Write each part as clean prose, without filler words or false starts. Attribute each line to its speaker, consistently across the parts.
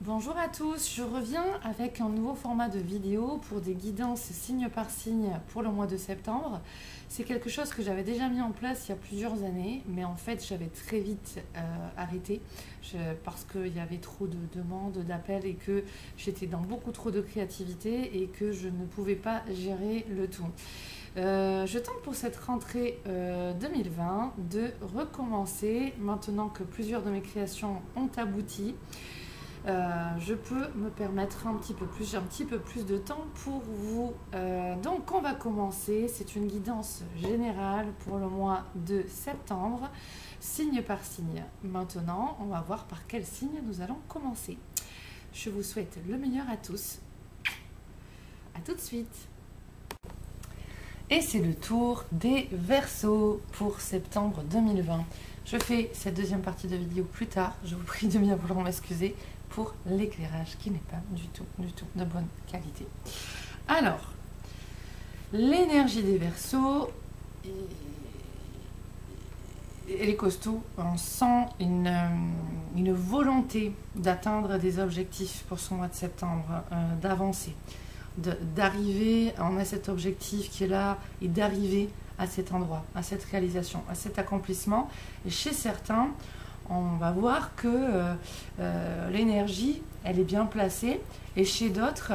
Speaker 1: Bonjour à tous, je reviens avec un nouveau format de vidéo pour des guidances signe par signe pour le mois de septembre. C'est quelque chose que j'avais déjà mis en place il y a plusieurs années, mais en fait j'avais très vite arrêté parce qu'il y avait trop de demandes, d'appels et que j'étais dans beaucoup trop de créativité et que je ne pouvais pas gérer le tout. Je tente pour cette rentrée 2020 de recommencer maintenant que plusieurs de mes créations ont abouti. Je peux me permettre j'ai un petit peu plus de temps pour vous. Donc on va commencer, c'est une guidance générale pour le mois de septembre, signe par signe. Maintenant, on va voir par quel signe nous allons commencer. Je vous souhaite le meilleur à tous. À tout de suite. Et c'est le tour des Verseaux pour septembre 2020. Je fais cette deuxième partie de vidéo plus tard. Je vous prie de bien vouloir m'excuser pour l'éclairage qui n'est pas du tout de bonne qualité. Alors, l'énergie des Verseaux, elle est costaud. On sent une volonté d'atteindre des objectifs pour ce mois de septembre, d'avancer, d'arriver. On a cet objectif qui est là et d'arriver à cet endroit, à cette réalisation, à cet accomplissement. Et chez certains, on va voir que l'énergie, elle est bien placée. Et chez d'autres,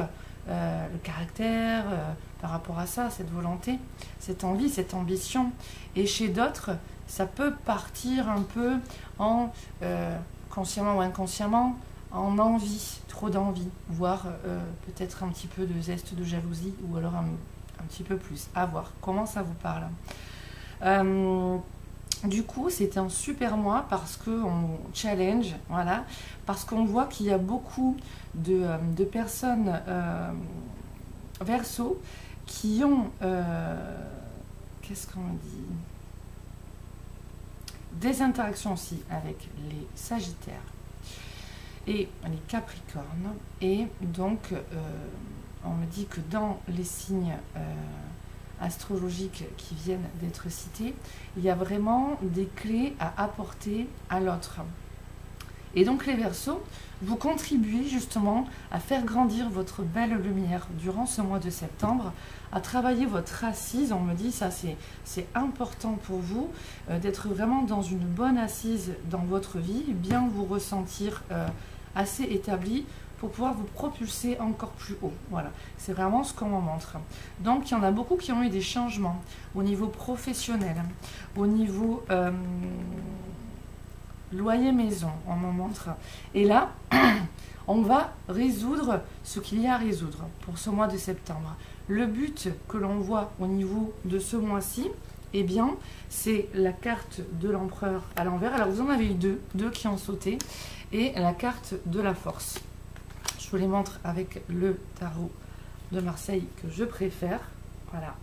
Speaker 1: le caractère, par rapport à ça, cette volonté, cette envie, cette ambition. Et chez d'autres, ça peut partir un peu en, consciemment ou inconsciemment, en envie, trop d'envie, voire peut-être un petit peu de zeste de jalousie, ou alors un petit peu plus. À voir comment ça vous parle. Du coup, c'est un super mois parce qu'on challenge, voilà, parce qu'on voit qu'il y a beaucoup de personnes Verseaux qui ont, qu'est-ce qu'on dit, des interactions aussi avec les Sagittaires et les Capricornes. Et donc, on me dit que dans les signes astrologiques qui viennent d'être cités, il y a vraiment des clés à apporter à l'autre. Et donc les Verseaux, vous contribuez justement à faire grandir votre belle lumière durant ce mois de septembre, à travailler votre assise. On me dit ça, c'est important pour vous d'être vraiment dans une bonne assise dans votre vie, bien vous ressentir assez établi pour pouvoir vous propulser encore plus haut. Voilà, c'est vraiment ce qu'on m'en montre. Donc, il y en a beaucoup qui ont eu des changements au niveau professionnel, au niveau loyer maison, on m'en montre. Et là, on va résoudre ce qu'il y a à résoudre pour ce mois de septembre. Le but que l'on voit au niveau de ce mois-ci, eh bien, c'est la carte de l'empereur à l'envers. Alors, vous en avez eu deux qui ont sauté, et la carte de la force. Je vous les montre avec le tarot de Marseille que je préfère. Voilà.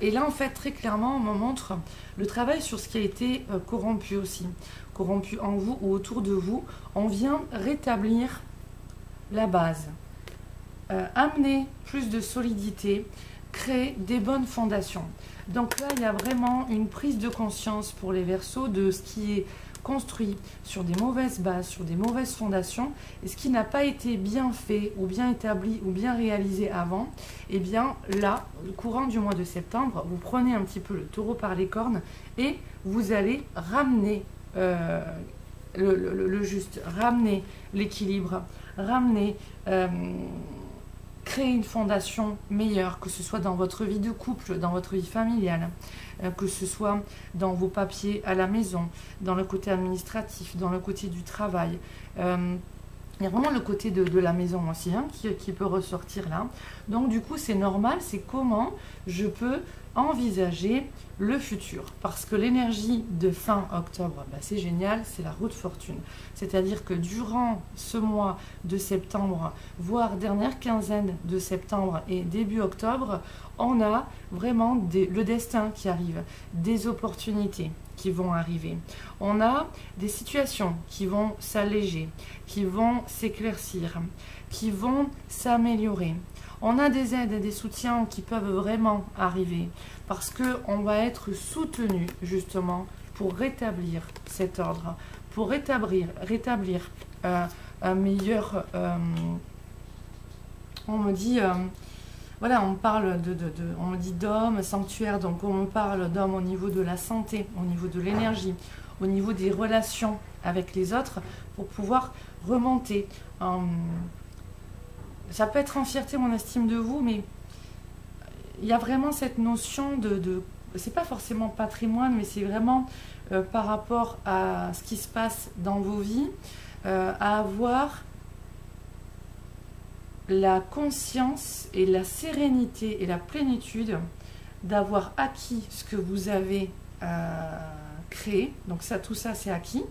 Speaker 1: Et là, en fait, très clairement, on me montre le travail sur ce qui a été corrompu aussi. Corrompu en vous ou autour de vous. On vient rétablir la base. Amener plus de solidité. Créer des bonnes fondations. Donc là, il y a vraiment une prise de conscience pour les Verseaux de ce qui est construit sur des mauvaises bases, sur des mauvaises fondations, et ce qui n'a pas été bien fait ou bien établi ou bien réalisé avant, et bien là, au courant du mois de septembre, vous prenez un petit peu le taureau par les cornes et vous allez ramener le juste, ramener l'équilibre, ramener, créer une fondation meilleure, que ce soit dans votre vie de couple, dans votre vie familiale, que ce soit dans vos papiers à la maison, dans le côté administratif, dans le côté du travail. Il y a vraiment le côté de la maison aussi qui peut ressortir là. Donc du coup, c'est normal, c'est comment je peux envisager le futur. Parce que l'énergie de fin octobre, c'est génial, c'est la roue de fortune. C'est-à-dire que durant ce mois de septembre, voire dernière quinzaine de septembre et début octobre, on a vraiment le destin qui arrive, des opportunités qui vont arriver. On a des situations qui vont s'alléger, qui vont s'éclaircir, qui vont s'améliorer. On a des aides et des soutiens qui peuvent vraiment arriver parce qu'on va être soutenu justement pour rétablir cet ordre, pour rétablir un meilleur... on me dit... voilà, on parle on me dit d'homme, sanctuaire, donc on me parle d'homme au niveau de la santé, au niveau de l'énergie, au niveau des relations avec les autres, pour pouvoir remonter. Ça peut être en fierté, mon estime de vous, mais il y a vraiment cette notion c'est pas forcément patrimoine, mais c'est vraiment par rapport à ce qui se passe dans vos vies, à avoir la conscience et la sérénité et la plénitude d'avoir acquis ce que vous avez créé. Donc ça, tout ça, c'est acquis.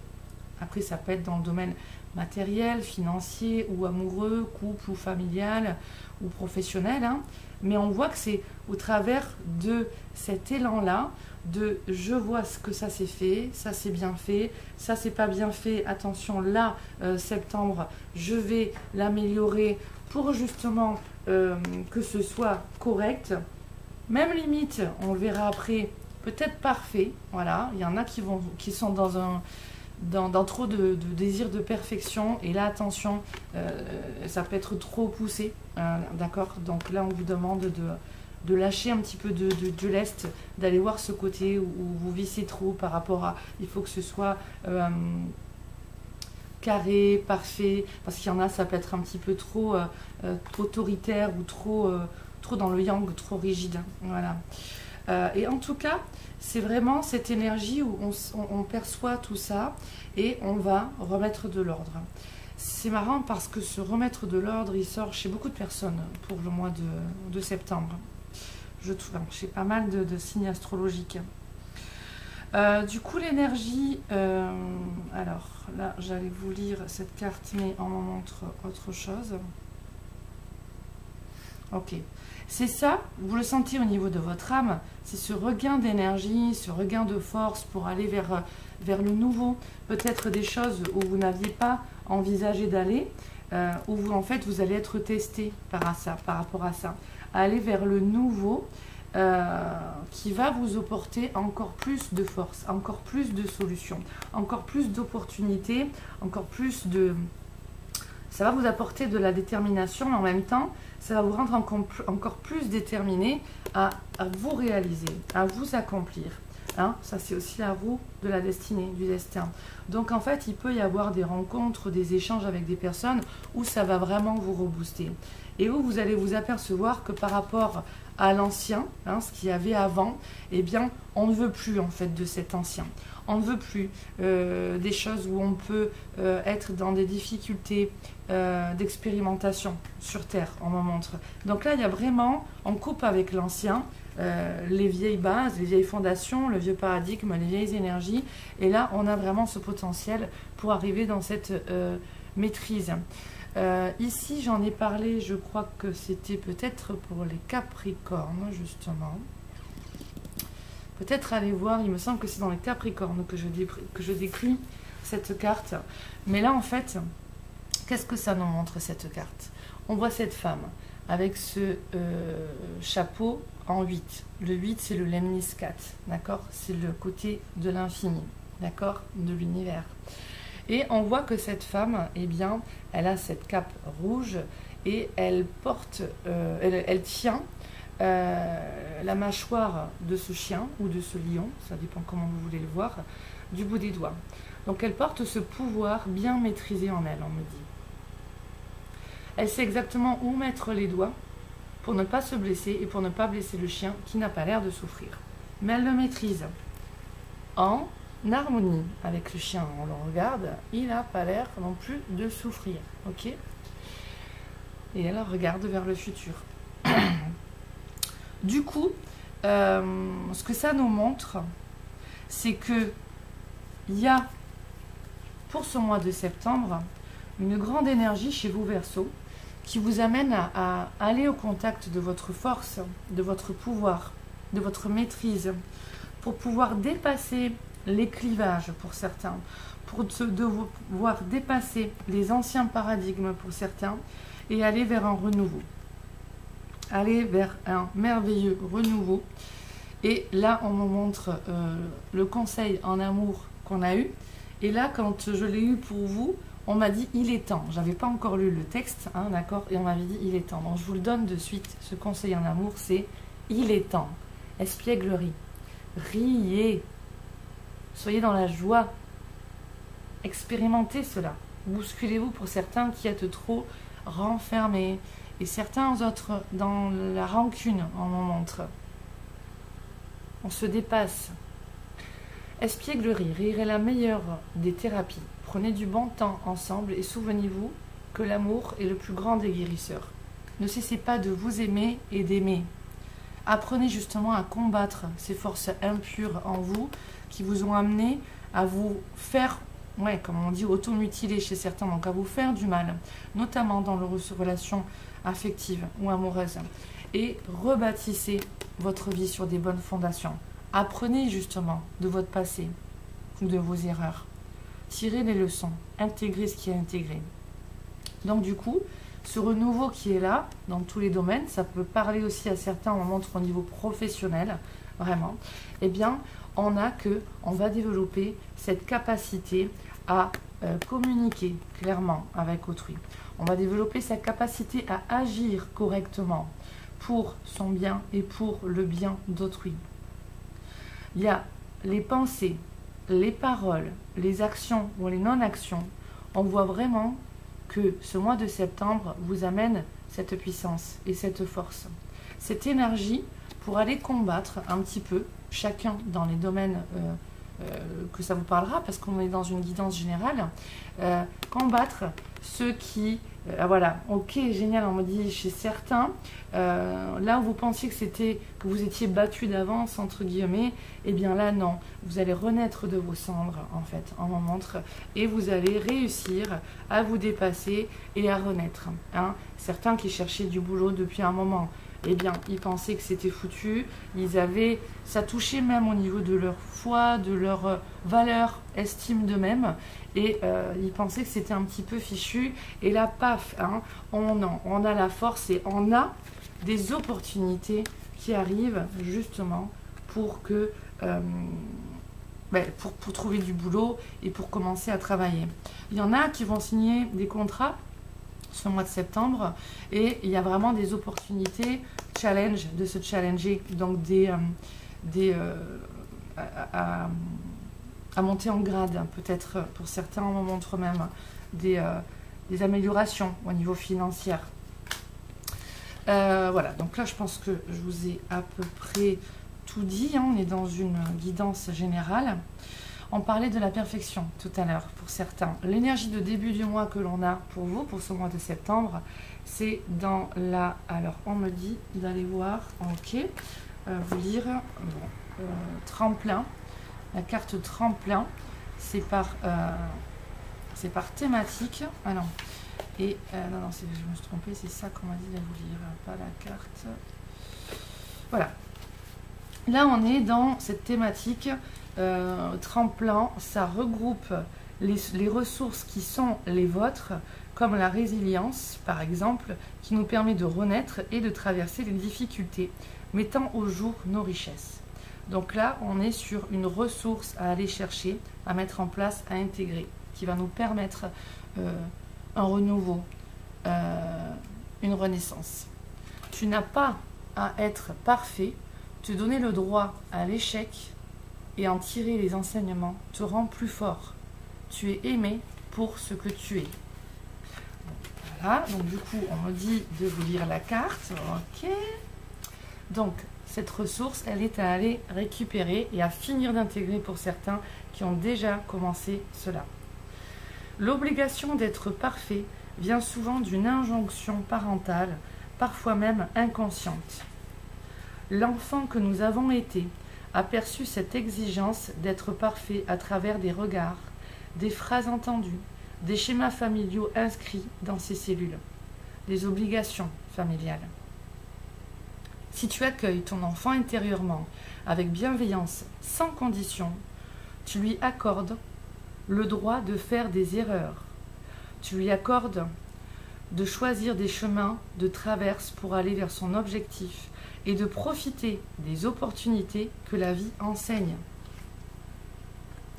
Speaker 1: Après, ça peut être dans le domaine matériel, financier ou amoureux, couple ou familial ou professionnel. Hein. Mais on voit que c'est au travers de cet élan-là, de je vois ce que ça s'est fait, ça c'est bien fait, ça c'est pas bien fait, attention là, septembre, je vais l'améliorer pour justement que ce soit correct. Même limite, on le verra après, peut-être parfait, voilà, il y en a qui sont dans trop de désir de perfection, et là attention, ça peut être trop poussé, d'accord, donc là on vous demande de lâcher un petit peu de lest, d'aller voir ce côté où vous vissez trop par rapport à, il faut que ce soit carré, parfait, parce qu'il y en a, ça peut être un petit peu trop autoritaire ou trop dans le yang, trop rigide, voilà. Et en tout cas, c'est vraiment cette énergie où on perçoit tout ça et on va remettre de l'ordre. C'est marrant parce que ce remettre de l'ordre, il sort chez beaucoup de personnes pour le mois de septembre. Je trouve chez pas mal de signes astrologiques. Du coup, l'énergie, alors là, j'allais vous lire cette carte, mais on m'en montre autre chose. Ok. C'est ça, vous le sentez au niveau de votre âme, c'est ce regain d'énergie, ce regain de force pour aller vers le nouveau, peut-être des choses où vous n'aviez pas envisagé d'aller, où vous, en fait, vous allez être testé par rapport à ça. Aller vers le nouveau qui va vous apporter encore plus de force, encore plus de solutions, encore plus d'opportunités, encore plus de... Ça va vous apporter de la détermination, mais en même temps, ça va vous rendre encore plus déterminé à vous réaliser, à vous accomplir. Hein, ça, c'est aussi la roue de la destinée, du destin. Donc, en fait, il peut y avoir des rencontres, des échanges avec des personnes où ça va vraiment vous rebooster. Et où vous allez vous apercevoir que par rapport à l'ancien, hein, ce qu'il y avait avant, eh bien, on ne veut plus, en fait, de cet ancien. On ne veut plus des choses où on peut être dans des difficultés d'expérimentation sur Terre, on me montre. Donc là, il y a vraiment, on coupe avec l'ancien, les vieilles bases, les vieilles fondations, le vieux paradigme, les vieilles énergies. Et là, on a vraiment ce potentiel pour arriver dans cette maîtrise. Ici, j'en ai parlé, je crois que c'était peut-être pour les Capricornes, justement. Peut-être aller voir, il me semble que c'est dans les Capricornes que je décris cette carte. Mais là, en fait, qu'est-ce que ça nous montre, cette carte? On voit cette femme avec ce chapeau en 8. Le 8, c'est le lemniscate, d'accord? C'est le côté de l'infini, d'accord? De l'univers. Et on voit que cette femme, eh bien, elle a cette cape rouge et elle porte, elle tient la mâchoire de ce chien ou de ce lion, ça dépend comment vous voulez le voir, du bout des doigts. Donc elle porte ce pouvoir bien maîtrisé en elle, on me dit. Elle sait exactement où mettre les doigts pour ne pas se blesser et pour ne pas blesser le chien qui n'a pas l'air de souffrir. Mais elle le maîtrise en harmonie avec le chien. On le regarde, il n'a pas l'air non plus de souffrir. Ok? Et elle regarde vers le futur. Du coup, ce que ça nous montre, c'est que il y a, pour ce mois de septembre, une grande énergie chez vous, Verseau, qui vous amène à aller au contact de votre force, de votre pouvoir, de votre maîtrise, pour pouvoir dépasser les clivages pour certains, pour devoir dépasser les anciens paradigmes pour certains, et aller vers un renouveau. Aller vers un merveilleux renouveau. Et là, on me montre le conseil en amour qu'on a eu. Et là, quand je l'ai eu pour vous, On m'a dit il est temps. J'avais pas encore lu le texte, hein, d'accord, et on m'avait dit il est temps. Donc je vous le donne de suite. Ce conseil en amour, c'est il est temps. Espièglerie. Riez. Soyez dans la joie. Expérimentez cela. Bousculez-vous pour certains qui êtes trop renfermés et certains autres dans la rancune, on en montre. On se dépasse. Espièglerie, rire est la meilleure des thérapies. Prenez du bon temps ensemble et souvenez-vous que l'amour est le plus grand des guérisseurs. Ne cessez pas de vous aimer et d'aimer. Apprenez justement à combattre ces forces impures en vous qui vous ont amené à vous faire, comme on dit, automutiler chez certains, donc à vous faire du mal, notamment dans les relations affectives ou amoureuses. Et rebâtissez votre vie sur des bonnes fondations. Apprenez justement de votre passé ou de vos erreurs. Tirez les leçons, intégrez ce qui est intégré. Donc du coup, ce renouveau qui est là, dans tous les domaines, ça peut parler aussi à certains, on montre au niveau professionnel, vraiment, eh bien, on va développer cette capacité à communiquer clairement avec autrui. On va développer sa capacité à agir correctement pour son bien et pour le bien d'autrui. Il y a les pensées, les paroles, les actions ou les non-actions. On voit vraiment que ce mois de septembre vous amène cette puissance et cette force. Cette énergie pour aller combattre un petit peu, chacun dans les domaines que ça vous parlera, parce qu'on est dans une guidance générale, combattre ceux qui... voilà, ok, génial, on me dit chez certains, là où vous pensiez que vous étiez battu d'avance, entre guillemets, eh bien là, non. Vous allez renaître de vos cendres, en fait, on en montre, et vous allez réussir à vous dépasser et à renaître. Hein. Certains qui cherchaient du boulot depuis un moment, eh bien, ils pensaient que c'était foutu, ça touchait même au niveau de leur foi, de leur valeur, estime d'eux-mêmes, et ils pensaient que c'était un petit peu fichu, et là, paf, hein, on a la force et on a des opportunités qui arrivent justement pour pour trouver du boulot et pour commencer à travailler. Il y en a qui vont signer des contrats ce mois de septembre et il y a vraiment des opportunités challenge, de se challenger, donc à monter en grade, peut-être pour certains on montre même des améliorations au niveau financier. Voilà, donc là je pense que je vous ai à peu près tout dit, hein, on est dans une guidance générale. On parlait de la perfection tout à l'heure pour certains. L'énergie de début du mois que l'on a pour vous, pour ce mois de septembre, c'est dans la... Alors, on me dit d'aller voir, ok, vous lire, tremplin, la carte tremplin, c'est par thématique. Ah non, et non, je me suis trompée, c'est ça qu'on m'a dit d'aller vous lire, pas la carte. Voilà. Là, on est dans cette thématique tremplin, ça regroupe les ressources qui sont les vôtres, comme la résilience, par exemple, qui nous permet de renaître et de traverser les difficultés, mettant au jour nos richesses. Donc là, on est sur une ressource à aller chercher, à mettre en place, à intégrer, qui va nous permettre un renouveau, une renaissance. Tu n'as pas à être parfait, te donner le droit à l'échec et en tirer les enseignements te rend plus fort. Tu es aimé pour ce que tu es. Voilà, donc du coup, on me dit de vous lire la carte. Ok. Donc, cette ressource, elle est à aller récupérer et à finir d'intégrer pour certains qui ont déjà commencé cela. L'obligation d'être parfait vient souvent d'une injonction parentale, parfois même inconsciente. L'enfant que nous avons été a perçu cette exigence d'être parfait à travers des regards, des phrases entendues, des schémas familiaux inscrits dans ses cellules, des obligations familiales. Si tu accueilles ton enfant intérieurement avec bienveillance, sans condition, tu lui accordes le droit de faire des erreurs. Tu lui accordes de choisir des chemins de traverse pour aller vers son objectif et de profiter des opportunités que la vie enseigne.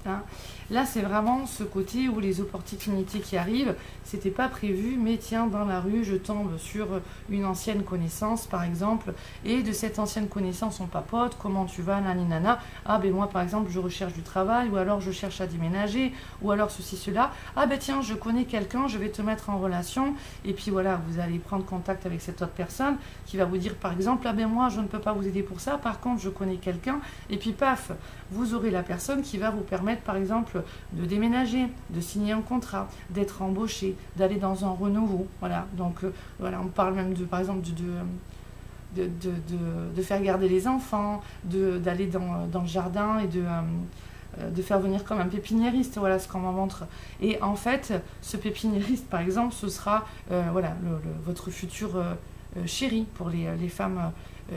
Speaker 1: Hein. Là, c'est vraiment ce côté où les opportunités qui arrivent, c'était pas prévu, mais tiens, dans la rue, je tombe sur une ancienne connaissance, par exemple, et de cette ancienne connaissance, on papote, comment tu vas, nani nana, ah ben moi, par exemple, je recherche du travail, ou alors je cherche à déménager, ou alors ceci, cela, ah ben tiens, je connais quelqu'un, je vais te mettre en relation, et puis voilà, vous allez prendre contact avec cette autre personne, qui va vous dire, par exemple, ah ben moi, je ne peux pas vous aider pour ça, par contre, je connais quelqu'un, et puis paf, vous aurez la personne qui va vous permettre, par exemple, de déménager, de signer un contrat, d'être embauché, d'aller dans un renouveau. Voilà, donc voilà, on parle même de, par exemple, de faire garder les enfants, d'aller dans le jardin et de faire venir comme un pépiniériste, voilà ce qu'on m'en montre. Et en fait, ce pépiniériste, par exemple, ce sera voilà, votre futur chéri pour les femmes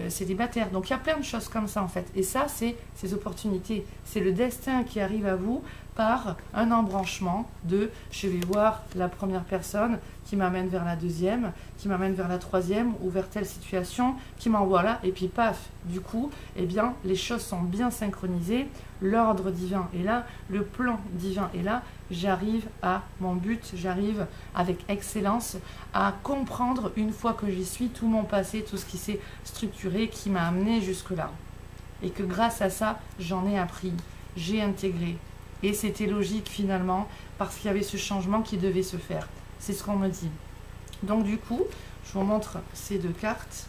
Speaker 1: célibataires. Donc il y a plein de choses comme ça en fait. Et ça, c'est ces opportunités. C'est le destin qui arrive à vous par un embranchement de je vais voir la première personne qui m'amène vers la deuxième, qui m'amène vers la troisième ou vers telle situation, qui m'envoie là, et puis paf, du coup, eh bien, les choses sont bien synchronisées, l'ordre divin est là, le plan divin est là, j'arrive à mon but, j'arrive avec excellence à comprendre une fois que j'y suis tout mon passé, tout ce qui s'est structuré, qui m'a amené jusque-là. Et que grâce à ça, j'en ai appris, j'ai intégré. Et c'était logique finalement, parce qu'il y avait ce changement qui devait se faire. C'est ce qu'on me dit. Donc du coup, je vous montre ces deux cartes.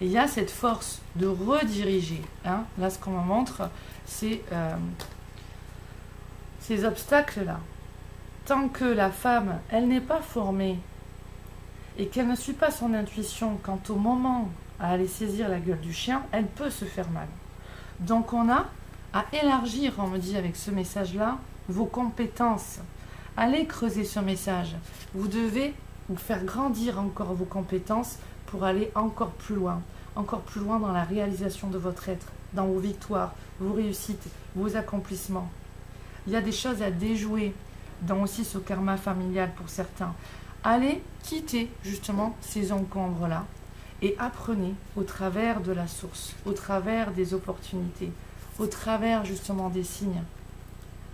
Speaker 1: Et il y a cette force de rediriger. Hein. Là, ce qu'on me montre, c'est ces obstacles-là. Tant que la femme, elle n'est pas formée et qu'elle ne suit pas son intuition quant au moment à aller saisir la gueule du chien, elle peut se faire mal. Donc on a à élargir, on me dit avec ce message-là, vos compétences. Allez creuser ce message. Vous devez vous faire grandir encore vos compétences pour aller encore plus loin dans la réalisation de votre être, dans vos victoires, vos réussites, vos accomplissements. Il y a des choses à déjouer dans aussi ce karma familial pour certains. Allez quitter justement ces encombres-là et apprenez au travers de la source, au travers des opportunités, au travers justement des signes,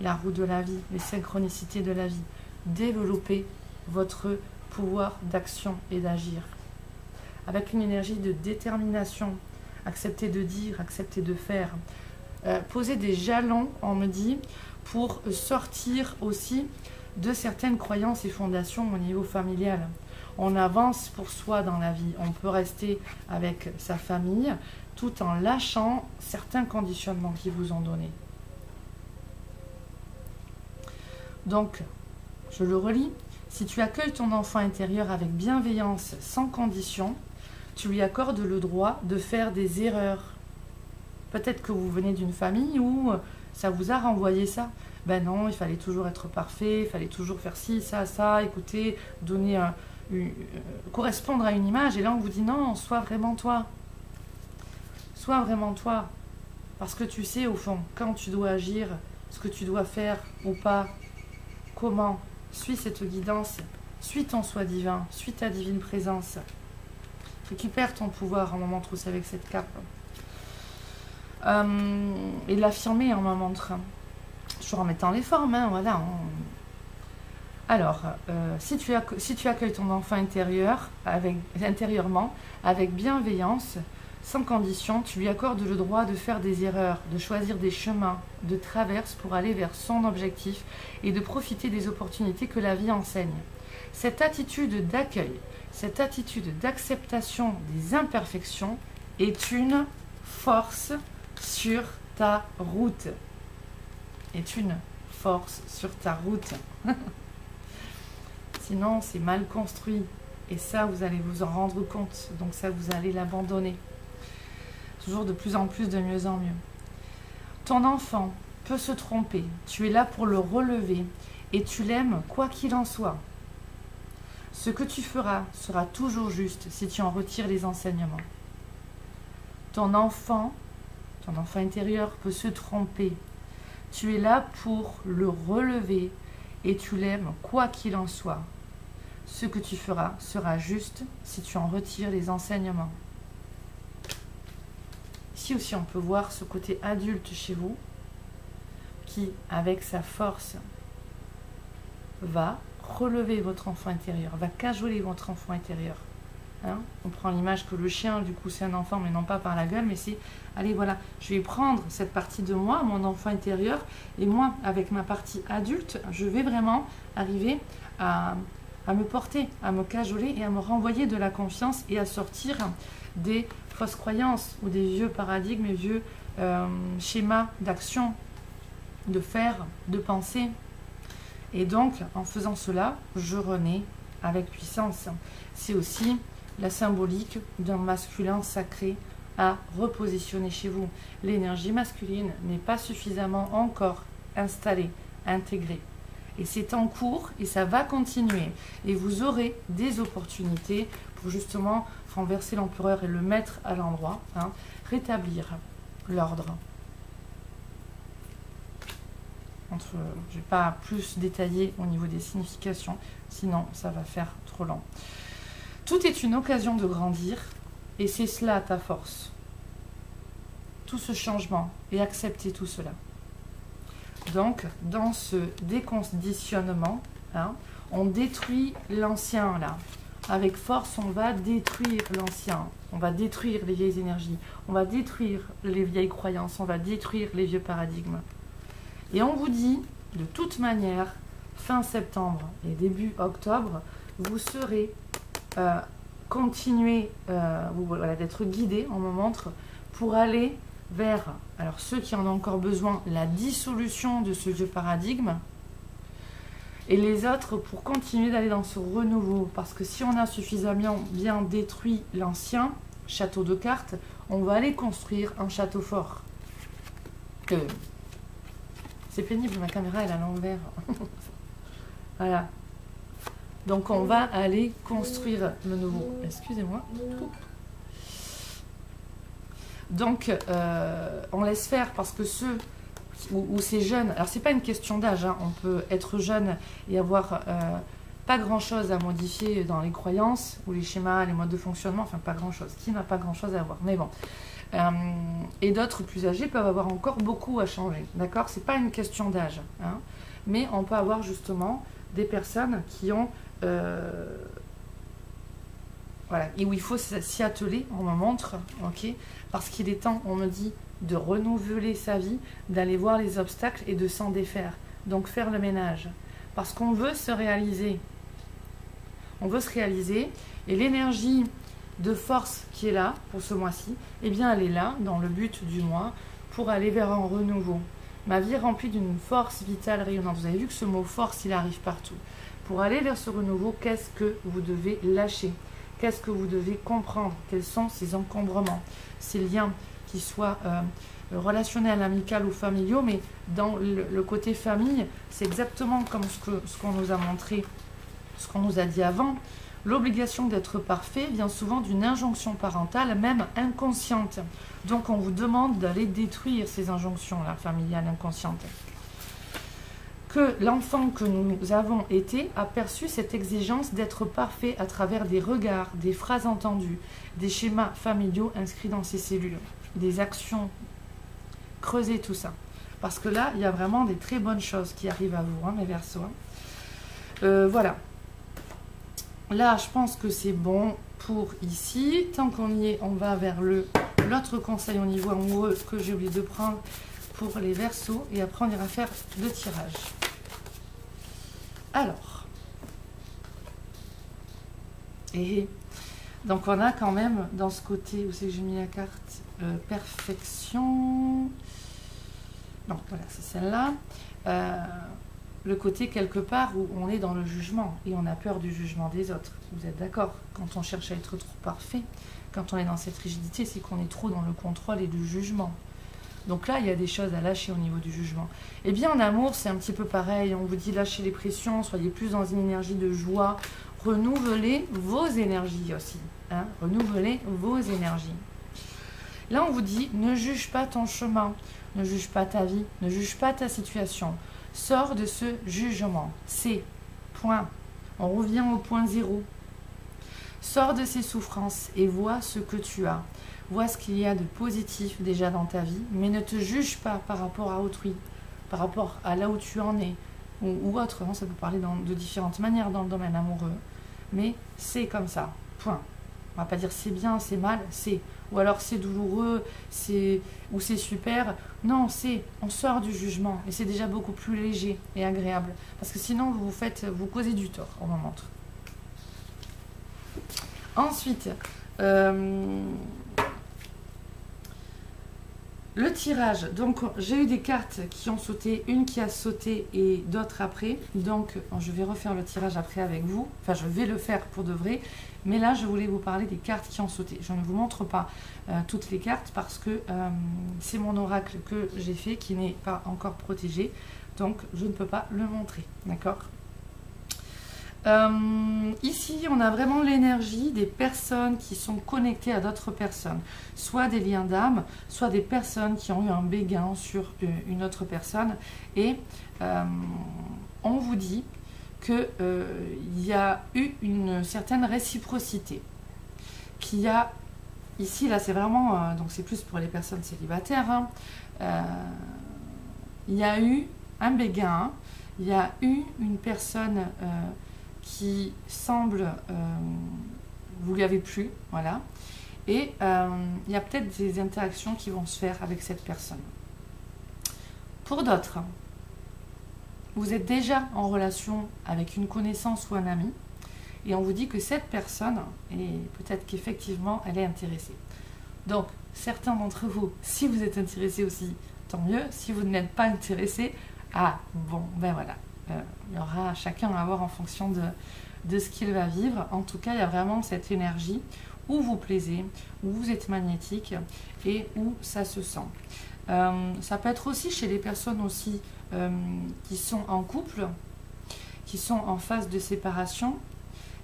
Speaker 1: la roue de la vie, les synchronicités de la vie. Développez votre pouvoir d'action et d'agir. Avec une énergie de détermination, acceptez de dire, acceptez de faire. Posez des jalons, on me dit, pour sortir aussi de certaines croyances et fondations au niveau familial. On avance pour soi dans la vie. On peut rester avec sa famille tout en lâchant certains conditionnements qui vous ont donné. Donc, je le relis. Si tu accueilles ton enfant intérieur avec bienveillance, sans condition, tu lui accordes le droit de faire des erreurs. Peut-être que vous venez d'une famille où ça vous a renvoyé ça. Ben non, il fallait toujours être parfait, il fallait toujours faire ci, ça, écouter, donner correspondre à une image. Et là, on vous dit non, sois vraiment toi. Sois vraiment toi. Parce que tu sais, au fond, quand tu dois agir, ce que tu dois faire ou pas, comment. Suis cette guidance, suis ton soi divin, suis ta divine présence. Récupère ton pouvoir en moment trousse avec cette cape. Et l'affirmer en moment train. Toujours en mettant les formes, hein, voilà. Alors, si tu accueilles ton enfant intérieurement, avec bienveillance, sans condition, tu lui accordes le droit de faire des erreurs, de choisir des chemins de traverse pour aller vers son objectif et de profiter des opportunités que la vie enseigne. Cette attitude d'accueil, cette attitude d'acceptation des imperfections est une force sur ta route. Est une force sur ta route. Sinon, c'est mal construit. Et ça, vous allez vous en rendre compte. Donc ça, vous allez l'abandonner. Toujours de plus en plus, de mieux en mieux. Ton enfant peut se tromper. Tu es là pour le relever. Et tu l'aimes quoi qu'il en soit. Ce que tu feras sera toujours juste si tu en retires les enseignements. Ton enfant intérieur peut se tromper. Tu es là pour le relever et tu l'aimes quoi qu'il en soit. Ce que tu feras sera juste si tu en retires les enseignements. Ici aussi, on peut voir ce côté adulte chez vous qui, avec sa force, va relever votre enfant intérieur, va cajoler votre enfant intérieur. Hein, on prend l'image que le chien, du coup, c'est un enfant, mais non pas par la gueule, mais c'est, allez, voilà, je vais prendre cette partie de moi, mon enfant intérieur, et moi, avec ma partie adulte, je vais vraiment arriver à me porter, à me cajoler et à me renvoyer de la confiance et à sortir des fausses croyances ou des vieux paradigmes, vieux schémas d'action, de faire, de penser. Et donc, en faisant cela, je renais avec puissance. C'est aussi la symbolique d'un masculin sacré à repositionner chez vous. L'énergie masculine n'est pas suffisamment encore installée, intégrée. Et c'est en cours et ça va continuer. Et vous aurez des opportunités pour justement renverser l'empereur et le mettre à l'endroit, hein, rétablir l'ordre. Je ne vais pas plus détailler au niveau des significations, sinon ça va faire trop long. Tout est une occasion de grandir et c'est cela ta force. Tout ce changement et accepter tout cela. Donc, dans ce déconditionnement, hein, on détruit l'ancien là. Avec force, on va détruire l'ancien. On va détruire les vieilles énergies. On va détruire les vieilles croyances. On va détruire les vieux paradigmes. Et on vous dit, de toute manière, fin septembre et début octobre, vous serez continuer voilà, d'être guidés, on me montre, pour aller vers, alors ceux qui en ont encore besoin, la dissolution de ce vieux paradigme, et les autres pour continuer d'aller dans ce renouveau. Parce que si on a suffisamment bien détruit l'ancien château de cartes, on va aller construire un château fort. C'est pénible, ma caméra elle est à l'envers. Voilà. Donc on va aller construire le nouveau. Excusez-moi. Donc on laisse faire parce que ceux où c'est jeune, alors c'est pas une question d'âge, hein, on peut être jeune et avoir pas grand chose à modifier dans les croyances ou les schémas, les modes de fonctionnement, enfin pas grand chose, qui n'a pas grand chose à avoir, mais bon. Et d'autres plus âgés peuvent avoir encore beaucoup à changer, d'accord? C'est pas une question d'âge, hein, mais on peut avoir justement des personnes qui ont voilà, et où il faut s'y atteler, on me montre, ok, parce qu'il est temps, on me dit, de renouveler sa vie, d'aller voir les obstacles et de s'en défaire. Donc faire le ménage. Parce qu'on veut se réaliser. On veut se réaliser. Et l'énergie de force qui est là pour ce mois-ci, eh bien elle est là, dans le but du mois, pour aller vers un renouveau. Ma vie est remplie d'une force vitale rayonnante. Vous avez vu que ce mot force, il arrive partout. Pour aller vers ce renouveau, qu'est-ce que vous devez lâcher? Qu'est-ce que vous devez comprendre? Quels sont ces encombrements, ces liens qui soient relationnels, amicaux ou familiaux, mais dans le côté famille, c'est exactement comme ce qu'on nous a montré, ce qu'on nous a dit avant. L'obligation d'être parfait vient souvent d'une injonction parentale, même inconsciente. Donc on vous demande d'aller détruire ces injonctions-là, familiales, inconscientes. Que l'enfant que nous avons été a perçu cette exigence d'être parfait à travers des regards, des phrases entendues, des schémas familiaux inscrits dans ses cellules, des actions. Creusez tout ça. Parce que là, il y a vraiment des très bonnes choses qui arrivent à vous, hein, mes Verseaux. Voilà. Là, je pense que c'est bon pour ici. Tant qu'on y est, on va vers l'autre conseil au niveau amoureux que j'ai oublié de prendre pour les Verseaux. Et après, on ira faire le tirage. Alors. Et donc, on a quand même dans ce côté, où c'est que j'ai mis la carte, perfection. Non, voilà, c'est celle-là. Le côté quelque part où on est dans le jugement et on a peur du jugement des autres. Vous êtes d'accord? Quand on cherche à être trop parfait, quand on est dans cette rigidité, c'est qu'on est trop dans le contrôle et le jugement. Donc là, il y a des choses à lâcher au niveau du jugement. Et bien en amour, c'est un petit peu pareil. On vous dit lâchez les pressions, soyez plus dans une énergie de joie. Renouvelez vos énergies aussi. Hein, renouvelez vos énergies. Là, on vous dit ne juge pas ton chemin, ne juge pas ta vie, ne juge pas ta situation. Sors de ce jugement. C'est point. On revient au point zéro. Sors de ces souffrances et vois ce que tu as. Vois ce qu'il y a de positif déjà dans ta vie, mais ne te juge pas par rapport à autrui. par rapport à là où tu en es, ou autre, hein, ça peut parler de différentes manières dans le domaine amoureux, mais c'est comme ça, point. On va pas dire c'est bien, c'est mal, c'est. Ou alors c'est douloureux, ou c'est super. Non, on sort du jugement, et c'est déjà beaucoup plus léger et agréable. Parce que sinon, vous causez du tort, on en montre. Ensuite, le tirage. Donc, j'ai eu des cartes qui ont sauté, une qui a sauté et d'autres après. Donc, je vais refaire le tirage après avec vous. Enfin, je vais le faire pour de vrai. Mais là, je voulais vous parler des cartes qui ont sauté. Je ne vous montre pas toutes les cartes parce que c'est mon oracle que j'ai fait qui n'est pas encore protégé. Donc, je ne peux pas le montrer. D'accord ? Ici, on a vraiment l'énergie des personnes qui sont connectées à d'autres personnes, soit des liens d'âme, soit des personnes qui ont eu un béguin sur une autre personne. Et on vous dit qu'il y a eu une certaine réciprocité. Qu'il y a, ici, là, c'est vraiment, donc c'est plus pour les personnes célibataires, hein, il y a eu un béguin, il y a eu une personne qui semble, vous lui avez plu, voilà, et il y a peut-être des interactions qui vont se faire avec cette personne. Pour d'autres, vous êtes déjà en relation avec une connaissance ou un ami, et on vous dit que cette personne, et peut-être qu'effectivement, elle est intéressée. Donc, certains d'entre vous, si vous êtes intéressé aussi, tant mieux. Si vous n'êtes pas intéressé, ah, bon, ben voilà. Il y aura chacun à voir en fonction de ce qu'il va vivre. En tout cas, il y a vraiment cette énergie où vous plaisez, où vous êtes magnétique et où ça se sent. Ça peut être aussi chez les personnes aussi qui sont en couple, qui sont en phase de séparation,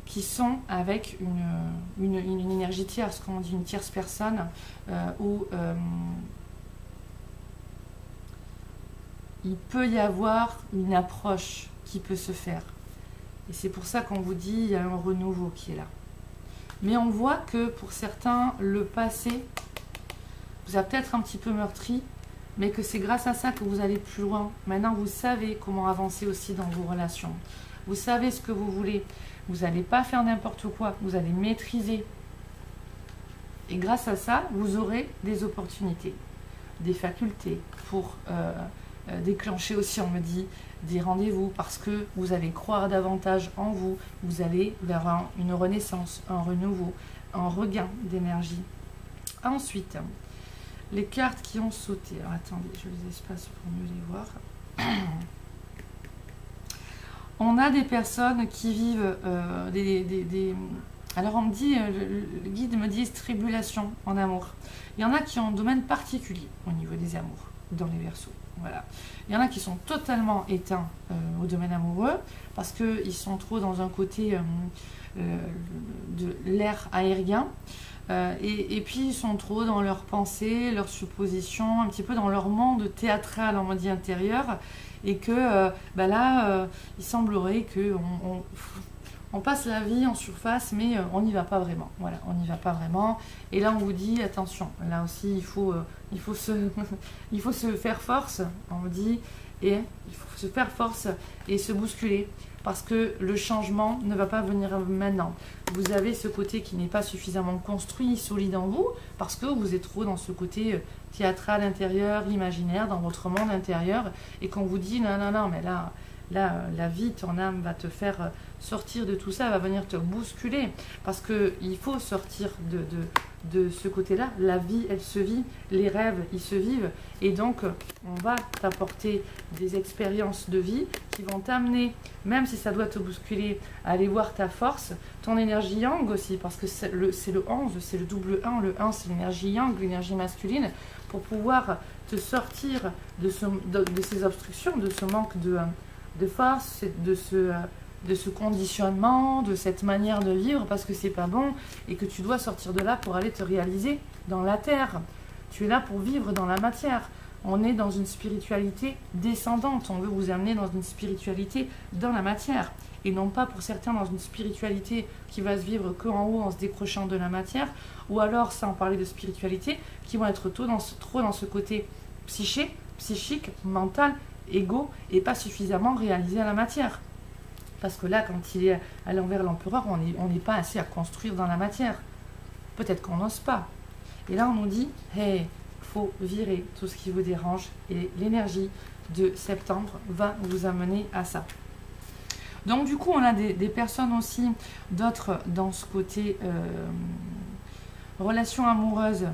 Speaker 1: qui sont avec une énergie tierce, comme on dit, une tierce personne, où il peut y avoir une approche qui peut se faire. Et c'est pour ça qu'on vous dit il y a un renouveau qui est là. Mais on voit que pour certains, le passé vous a peut-être un petit peu meurtri, mais que c'est grâce à ça que vous allez plus loin. Maintenant, vous savez comment avancer aussi dans vos relations. Vous savez ce que vous voulez. Vous n'allez pas faire n'importe quoi. Vous allez maîtriser. Et grâce à ça, vous aurez des opportunités, des facultés pour déclencher aussi, on me dit, des rendez-vous parce que vous allez croire davantage en vous. Vous allez vers une renaissance, un renouveau, un regain d'énergie. Ensuite, les cartes qui ont sauté. Alors, attendez, je les espace pour mieux les voir. On a des personnes qui vivent alors on me dit, le guide me dit tribulation en amour. Il y en a qui ont un domaine particulier au niveau des amours, dans les Verseaux. Voilà. Il y en a qui sont totalement éteints au domaine amoureux parce qu'ils sont trop dans un côté de l'air aérien. Et puis ils sont trop dans leurs pensées, leurs suppositions, un petit peu dans leur monde théâtral en mode intérieur, et que il semblerait qu'on passe la vie en surface, mais on n'y va pas vraiment. Voilà, on n'y va pas vraiment. Et là on vous dit attention, là aussi il faut se faire force, on vous dit, et il faut se faire force et se bousculer. Parce que le changement ne va pas venir maintenant. Vous avez ce côté qui n'est pas suffisamment construit, solide en vous, parce que vous êtes trop dans ce côté théâtral intérieur, imaginaire, dans votre monde intérieur, et qu'on vous dit non, non, non, mais là, la vie, ton âme va te faire sortir de tout ça, va venir te bousculer, parce qu'il faut sortir de ce côté-là. La vie, elle se vit, les rêves, ils se vivent, et donc on va t'apporter des expériences de vie qui vont t'amener, même si ça doit te bousculer, à aller voir ta force, ton énergie yang aussi, parce que c'est le 11, c'est le double 1, le 1 c'est l'énergie yang, l'énergie masculine, pour pouvoir te sortir de ces obstructions, de ce manque de force, de ce conditionnement, de cette manière de vivre, parce que c'est pas bon, et que tu dois sortir de là pour aller te réaliser dans la terre. Tu es là pour vivre dans la matière. On est dans une spiritualité descendante, on veut vous amener dans une spiritualité dans la matière, et non pas pour certains dans une spiritualité qui va se vivre qu'en haut en se décrochant de la matière, ou alors, sans parler de spiritualité, qui vont être trop dans ce côté psychique, mental ego et pas suffisamment réalisé à la matière. Parce que là, quand il est à l'envers l'empereur, on n'est pas assez à construire dans la matière. Peut-être qu'on n'ose pas. Et là, on nous dit, hey, faut virer tout ce qui vous dérange et l'énergie de septembre va vous amener à ça. Donc du coup, on a des personnes aussi, d'autres dans ce côté relation amoureuse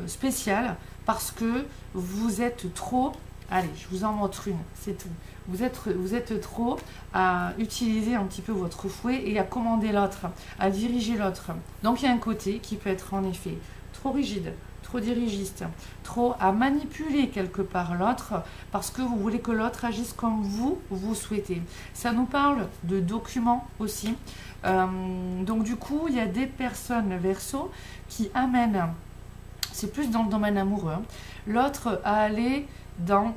Speaker 1: spéciale, parce que vous êtes trop, allez, je vous en montre une, c'est tout. Vous êtes trop à utiliser un petit peu votre fouet et à commander l'autre, à diriger l'autre. Donc il y a un côté qui peut être en effet trop rigide, trop dirigiste, trop à manipuler quelque part l'autre parce que vous voulez que l'autre agisse comme vous souhaitez. Ça nous parle de documents aussi. Donc du coup, il y a des personnes Verseau qui amènent, c'est plus dans le domaine amoureux, hein, l'autre à aller dans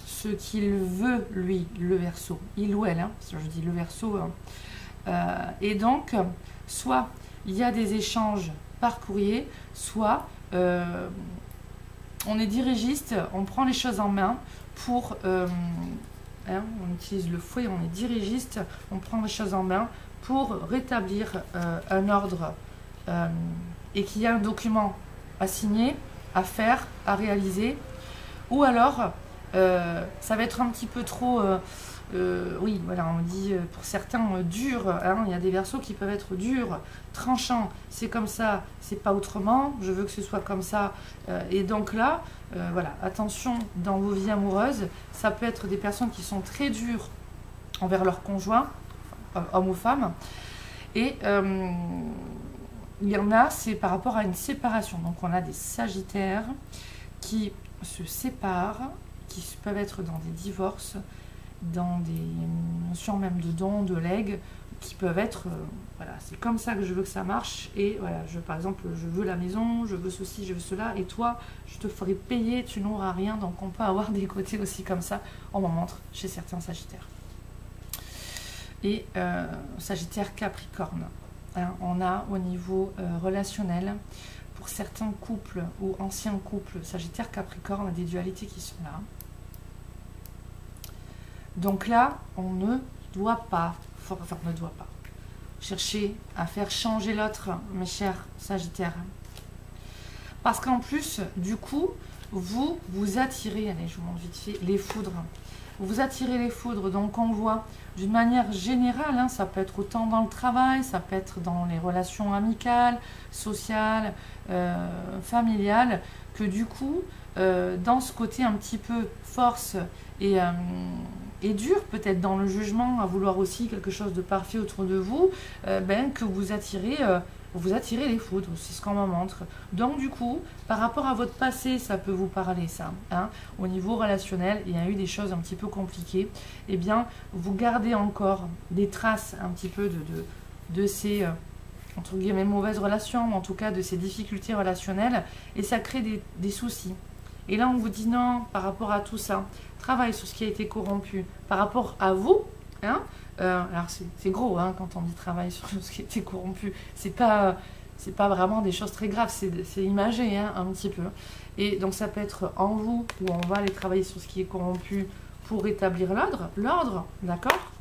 Speaker 1: ce qu'il veut, lui, le Verseau, il ou elle, hein, je dis le Verseau, hein. Et donc, soit il y a des échanges par courrier, soit on est dirigiste, on prend les choses en main pour, hein, on utilise le fouet, on est dirigiste, on prend les choses en main pour rétablir un ordre et qu'il y a un document à signer, à faire, à réaliser, ou alors ça va être un petit peu trop, oui, voilà, on dit pour certains dur, hein, il y a des Verseaux qui peuvent être durs, tranchants, c'est comme ça, c'est pas autrement, je veux que ce soit comme ça, et donc là, voilà, attention dans vos vies amoureuses, ça peut être des personnes qui sont très dures envers leur conjoint, homme ou femme, et il y en a, c'est par rapport à une séparation, donc on a des Sagittaires qui se séparent, qui peuvent être dans des divorces, dans des notions même de dons, de legs, qui peuvent être, voilà, c'est comme ça que je veux que ça marche, et voilà, par exemple, je veux la maison, je veux ceci, je veux cela, et toi, je te ferai payer, tu n'auras rien, donc on peut avoir des côtés aussi comme ça, on m'en montre chez certains Sagittaires. Et Sagittaire Capricorne, hein, on a au niveau relationnel, pour certains couples ou anciens couples, Sagittaire Capricorne, des dualités qui sont là. Donc là, on ne doit pas, enfin on ne doit pas, chercher à faire changer l'autre, mes chers Sagittaires. Parce qu'en plus, du coup, vous attirez, allez, je vous montre vite fait, les foudres. Vous attirez les foudres, donc on voit d'une manière générale, hein, ça peut être autant dans le travail, ça peut être dans les relations amicales, sociales, familiales, que du coup, dans ce côté un petit peu force et dur, peut-être dans le jugement, à vouloir aussi quelque chose de parfait autour de vous, que vous attirez les foudres, c'est ce qu'on me montre. Donc du coup, par rapport à votre passé, ça peut vous parler ça. Hein. Au niveau relationnel, il y a eu des choses un petit peu compliquées. Eh bien, vous gardez encore des traces un petit peu de ces, entre guillemets, mauvaises relations, en tout cas de ces difficultés relationnelles, et ça crée des soucis. Et là, on vous dit non, par rapport à tout ça, travaille sur ce qui a été corrompu. Par rapport à vous, hein, alors c'est gros hein, quand on dit travail sur ce qui a été corrompu. C'est pas vraiment des choses très graves, c'est imagé hein, un petit peu. Et donc ça peut être en vous, où on va aller travailler sur ce qui est corrompu pour rétablir l'ordre, d'accord?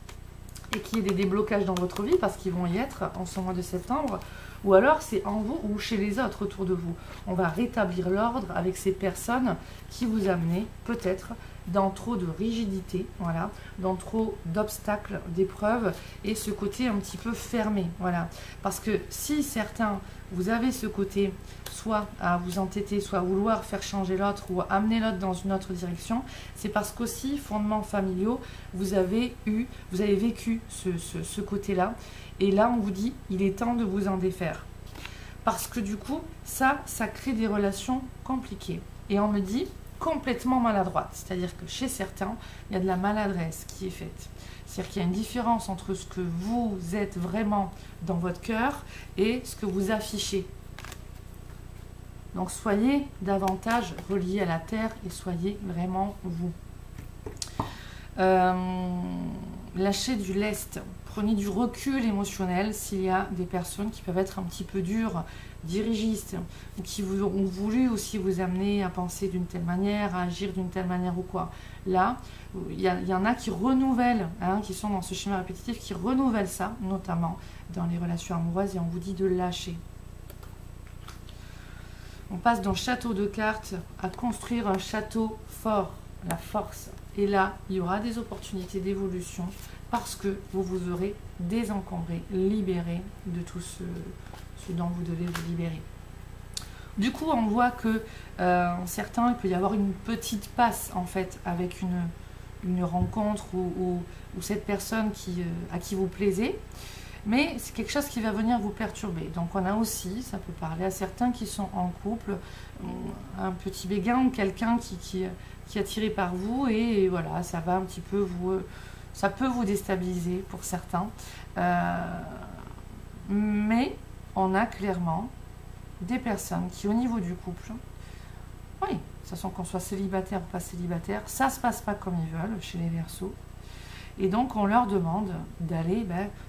Speaker 1: Et qu'il y ait des déblocages dans votre vie, parce qu'ils vont y être en ce mois de septembre. Ou alors c'est en vous ou chez les autres autour de vous. On va rétablir l'ordre avec ces personnes qui vous amenaient peut-être dans trop de rigidité, voilà, dans trop d'obstacles, d'épreuves, et ce côté un petit peu fermé, voilà. Parce que si certains, vous avez ce côté, soit à vous entêter, soit à vouloir faire changer l'autre ou à amener l'autre dans une autre direction, c'est parce qu'aussi, fondements familiaux, vous avez vécu ce côté-là, et là on vous dit, il est temps de vous en défaire. Parce que du coup, ça crée des relations compliquées. Et on me dit, complètement maladroite. C'est-à-dire que chez certains, il y a de la maladresse qui est faite. C'est-à-dire qu'il y a une différence entre ce que vous êtes vraiment dans votre cœur et ce que vous affichez. Donc soyez davantage reliés à la terre et soyez vraiment vous. Lâchez du lest. Prenez du recul émotionnel s'il y a des personnes qui peuvent être un petit peu dures dirigistes, ou qui ont voulu aussi vous amener à penser d'une telle manière, à agir d'une telle manière ou quoi. Là, il y en a qui renouvellent, hein, qui sont dans ce schéma répétitif, qui renouvellent ça, notamment dans les relations amoureuses, et on vous dit de lâcher. On passe d'un château de cartes à construire un château fort, la force. Et là, il y aura des opportunités d'évolution parce que vous vous aurez désencombré, libéré de tout ce dont vous devez vous libérer. Du coup, on voit que certains, il peut y avoir une petite passe en fait avec une rencontre ou cette personne à qui vous plaisez. Mais c'est quelque chose qui va venir vous perturber. Donc on a aussi, ça peut parler à certains qui sont en couple, un petit béguin ou quelqu'un qui est attiré par vous et voilà, ça va un petit peu ça peut vous déstabiliser pour certains. Mais on a clairement des personnes qui au niveau du couple, oui, de toute façon qu'on soit célibataire ou pas célibataire, ça ne se passe pas comme ils veulent chez les Verseaux. Et donc, on leur demande d'aller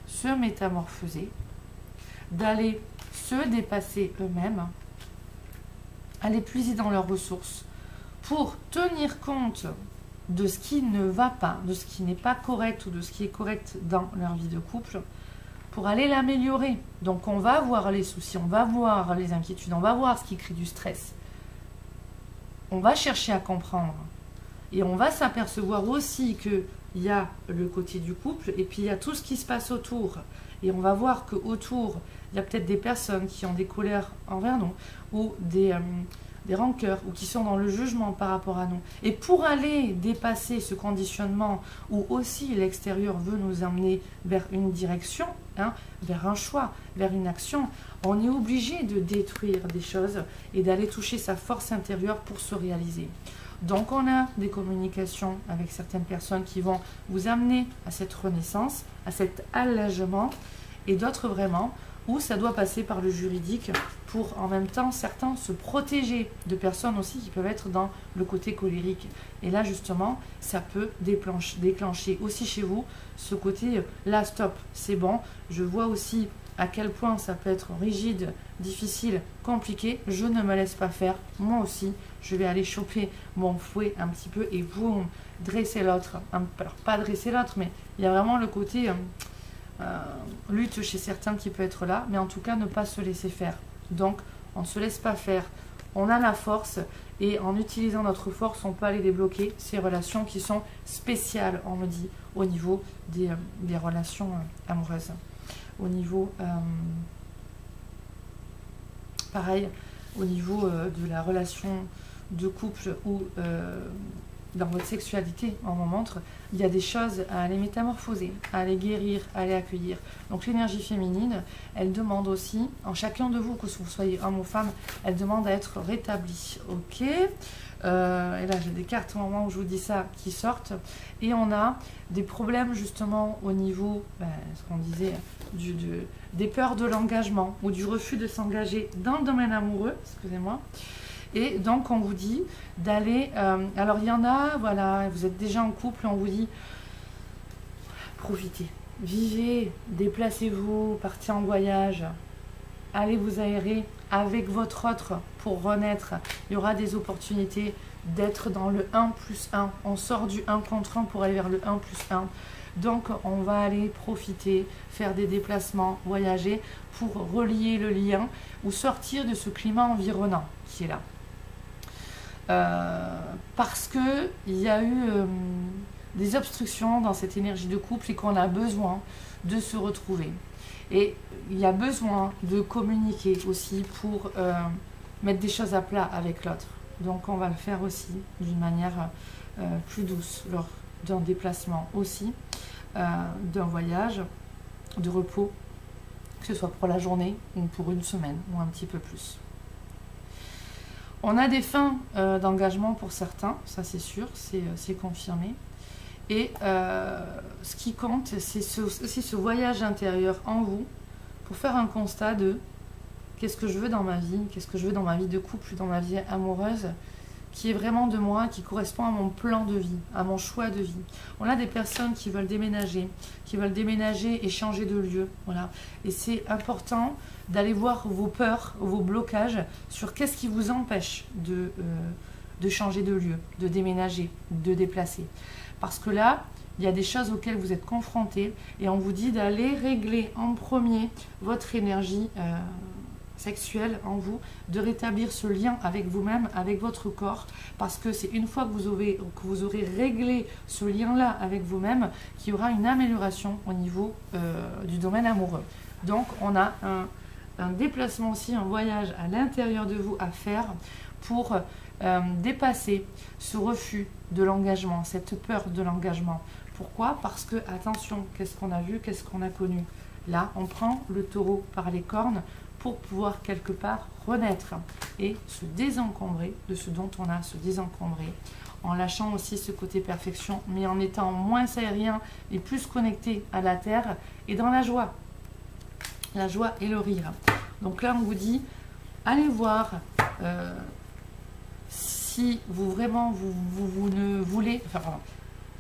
Speaker 1: se métamorphoser, d'aller se dépasser eux-mêmes, aller puiser dans leurs ressources pour tenir compte de ce qui ne va pas, de ce qui n'est pas correct ou de ce qui est correct dans leur vie de couple, pour aller l'améliorer. Donc, on va voir les soucis, on va voir les inquiétudes, on va voir ce qui crée du stress. On va chercher à comprendre. Et on va s'apercevoir aussi que il y a le côté du couple et puis il y a tout ce qui se passe autour. Et on va voir qu'autour, il y a peut-être des personnes qui ont des colères envers nous ou des rancœurs ou qui sont dans le jugement par rapport à nous. Et pour aller dépasser ce conditionnement où aussi l'extérieur veut nous amener vers une direction, hein, vers un choix, vers une action, on est obligé de détruire des choses et d'aller toucher sa force intérieure pour se réaliser. Donc on a des communications avec certaines personnes qui vont vous amener à cette renaissance, à cet allègement, et d'autres vraiment où ça doit passer par le juridique pour en même temps certains se protéger de personnes aussi qui peuvent être dans le côté colérique. Et là justement, ça peut déclencher aussi chez vous ce côté là stop, c'est bon, je vois aussi à quel point ça peut être rigide, difficile, compliqué, je ne me laisse pas faire, moi aussi, je vais aller choper mon fouet un petit peu et boum, dresser l'autre. Alors pas dresser l'autre, mais il y a vraiment le côté lutte chez certains qui peut être là, mais en tout cas ne pas se laisser faire. Donc on ne se laisse pas faire, on a la force et en utilisant notre force, on peut aller débloquer ces relations qui sont spéciales, on me dit, au niveau des relations amoureuses. Au niveau, pareil, au niveau de la relation de couple ou dans votre sexualité, on vous montre, il y a des choses à aller métamorphoser, à aller guérir, à aller accueillir. Donc l'énergie féminine, elle demande aussi, en chacun de vous, que vous soyez homme ou femme, elle demande à être rétablie. Ok, et là j'ai des cartes au moment où je vous dis ça qui sortent. Et on a des problèmes justement au niveau, ce qu'on disait, des peurs de l'engagement ou du refus de s'engager dans le domaine amoureux, excusez-moi. Et donc on vous dit d'aller, alors il y en a, voilà, vous êtes déjà en couple, on vous dit profitez, vivez, déplacez-vous, partez en voyage, allez vous aérer avec votre autre pour renaître. Il y aura des opportunités d'être dans le 1+1, on sort du 1 contre 1 pour aller vers le 1+1. Donc on va aller profiter, faire des déplacements, voyager pour relier le lien ou sortir de ce climat environnant qui est là. Parce qu'il y a eu des obstructions dans cette énergie de couple et qu'on a besoin de se retrouver. Et il y a besoin de communiquer aussi pour mettre des choses à plat avec l'autre. Donc on va le faire aussi d'une manière plus douce lors d'un déplacement aussi, d'un voyage, de repos, que ce soit pour la journée ou pour une semaine ou un petit peu plus. On a des fins d'engagement pour certains, ça c'est sûr, c'est confirmé. Et ce qui compte, c'est aussi ce voyage intérieur en vous pour faire un constat de qu'est-ce que je veux dans ma vie, qu'est-ce que je veux dans ma vie de couple, dans ma vie amoureuse, qui est vraiment de moi, qui correspond à mon plan de vie, à mon choix de vie. On a des personnes qui veulent déménager et changer de lieu. Voilà. Et c'est important d'aller voir vos peurs, vos blocages sur qu'est-ce qui vous empêche de changer de lieu, de déménager, de déplacer. Parce que là, il y a des choses auxquelles vous êtes confrontés et on vous dit d'aller régler en premier votre énergie sexuelle en vous, de rétablir ce lien avec vous-même, avec votre corps, parce que c'est une fois que vous aurez réglé ce lien-là avec vous-même qu'il y aura une amélioration au niveau du domaine amoureux. Donc on a un déplacement aussi, un voyage à l'intérieur de vous à faire pour dépasser ce refus de l'engagement, cette peur de l'engagement. Pourquoi? Parce que, attention, qu'est-ce qu'on a vu, qu'est-ce qu'on a connu? Là, on prend le taureau par les cornes pour pouvoir quelque part renaître et se désencombrer de ce dont on a à se désencombrer, en lâchant aussi ce côté perfection, mais en étant moins aérien et plus connecté à la terre et dans la joie et le rire. Donc là, on vous dit, allez voir si vous vraiment vous ne voulez, enfin pardon,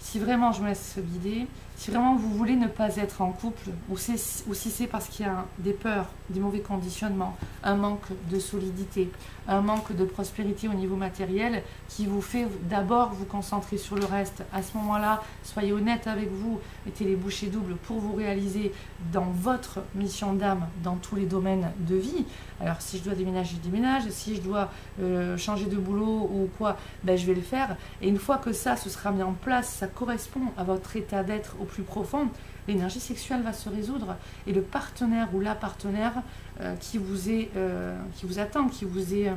Speaker 1: si vraiment, je me laisse guider, si vraiment vous voulez ne pas être en couple, ou si c'est parce qu'il y a des peurs, des mauvais conditionnements, un manque de solidité, un manque de prospérité au niveau matériel qui vous fait d'abord vous concentrer sur le reste. À ce moment-là, soyez honnête avec vous, mettez les bouchées doubles pour vous réaliser dans votre mission d'âme, dans tous les domaines de vie. Alors si je dois déménager, je déménage, si je dois changer de boulot ou quoi, ben, je vais le faire. Et une fois que ça, ce sera mis en place, ça correspond à votre état d'être au plus profond, l'énergie sexuelle va se résoudre et le partenaire ou la partenaire qui vous attend, qui vous est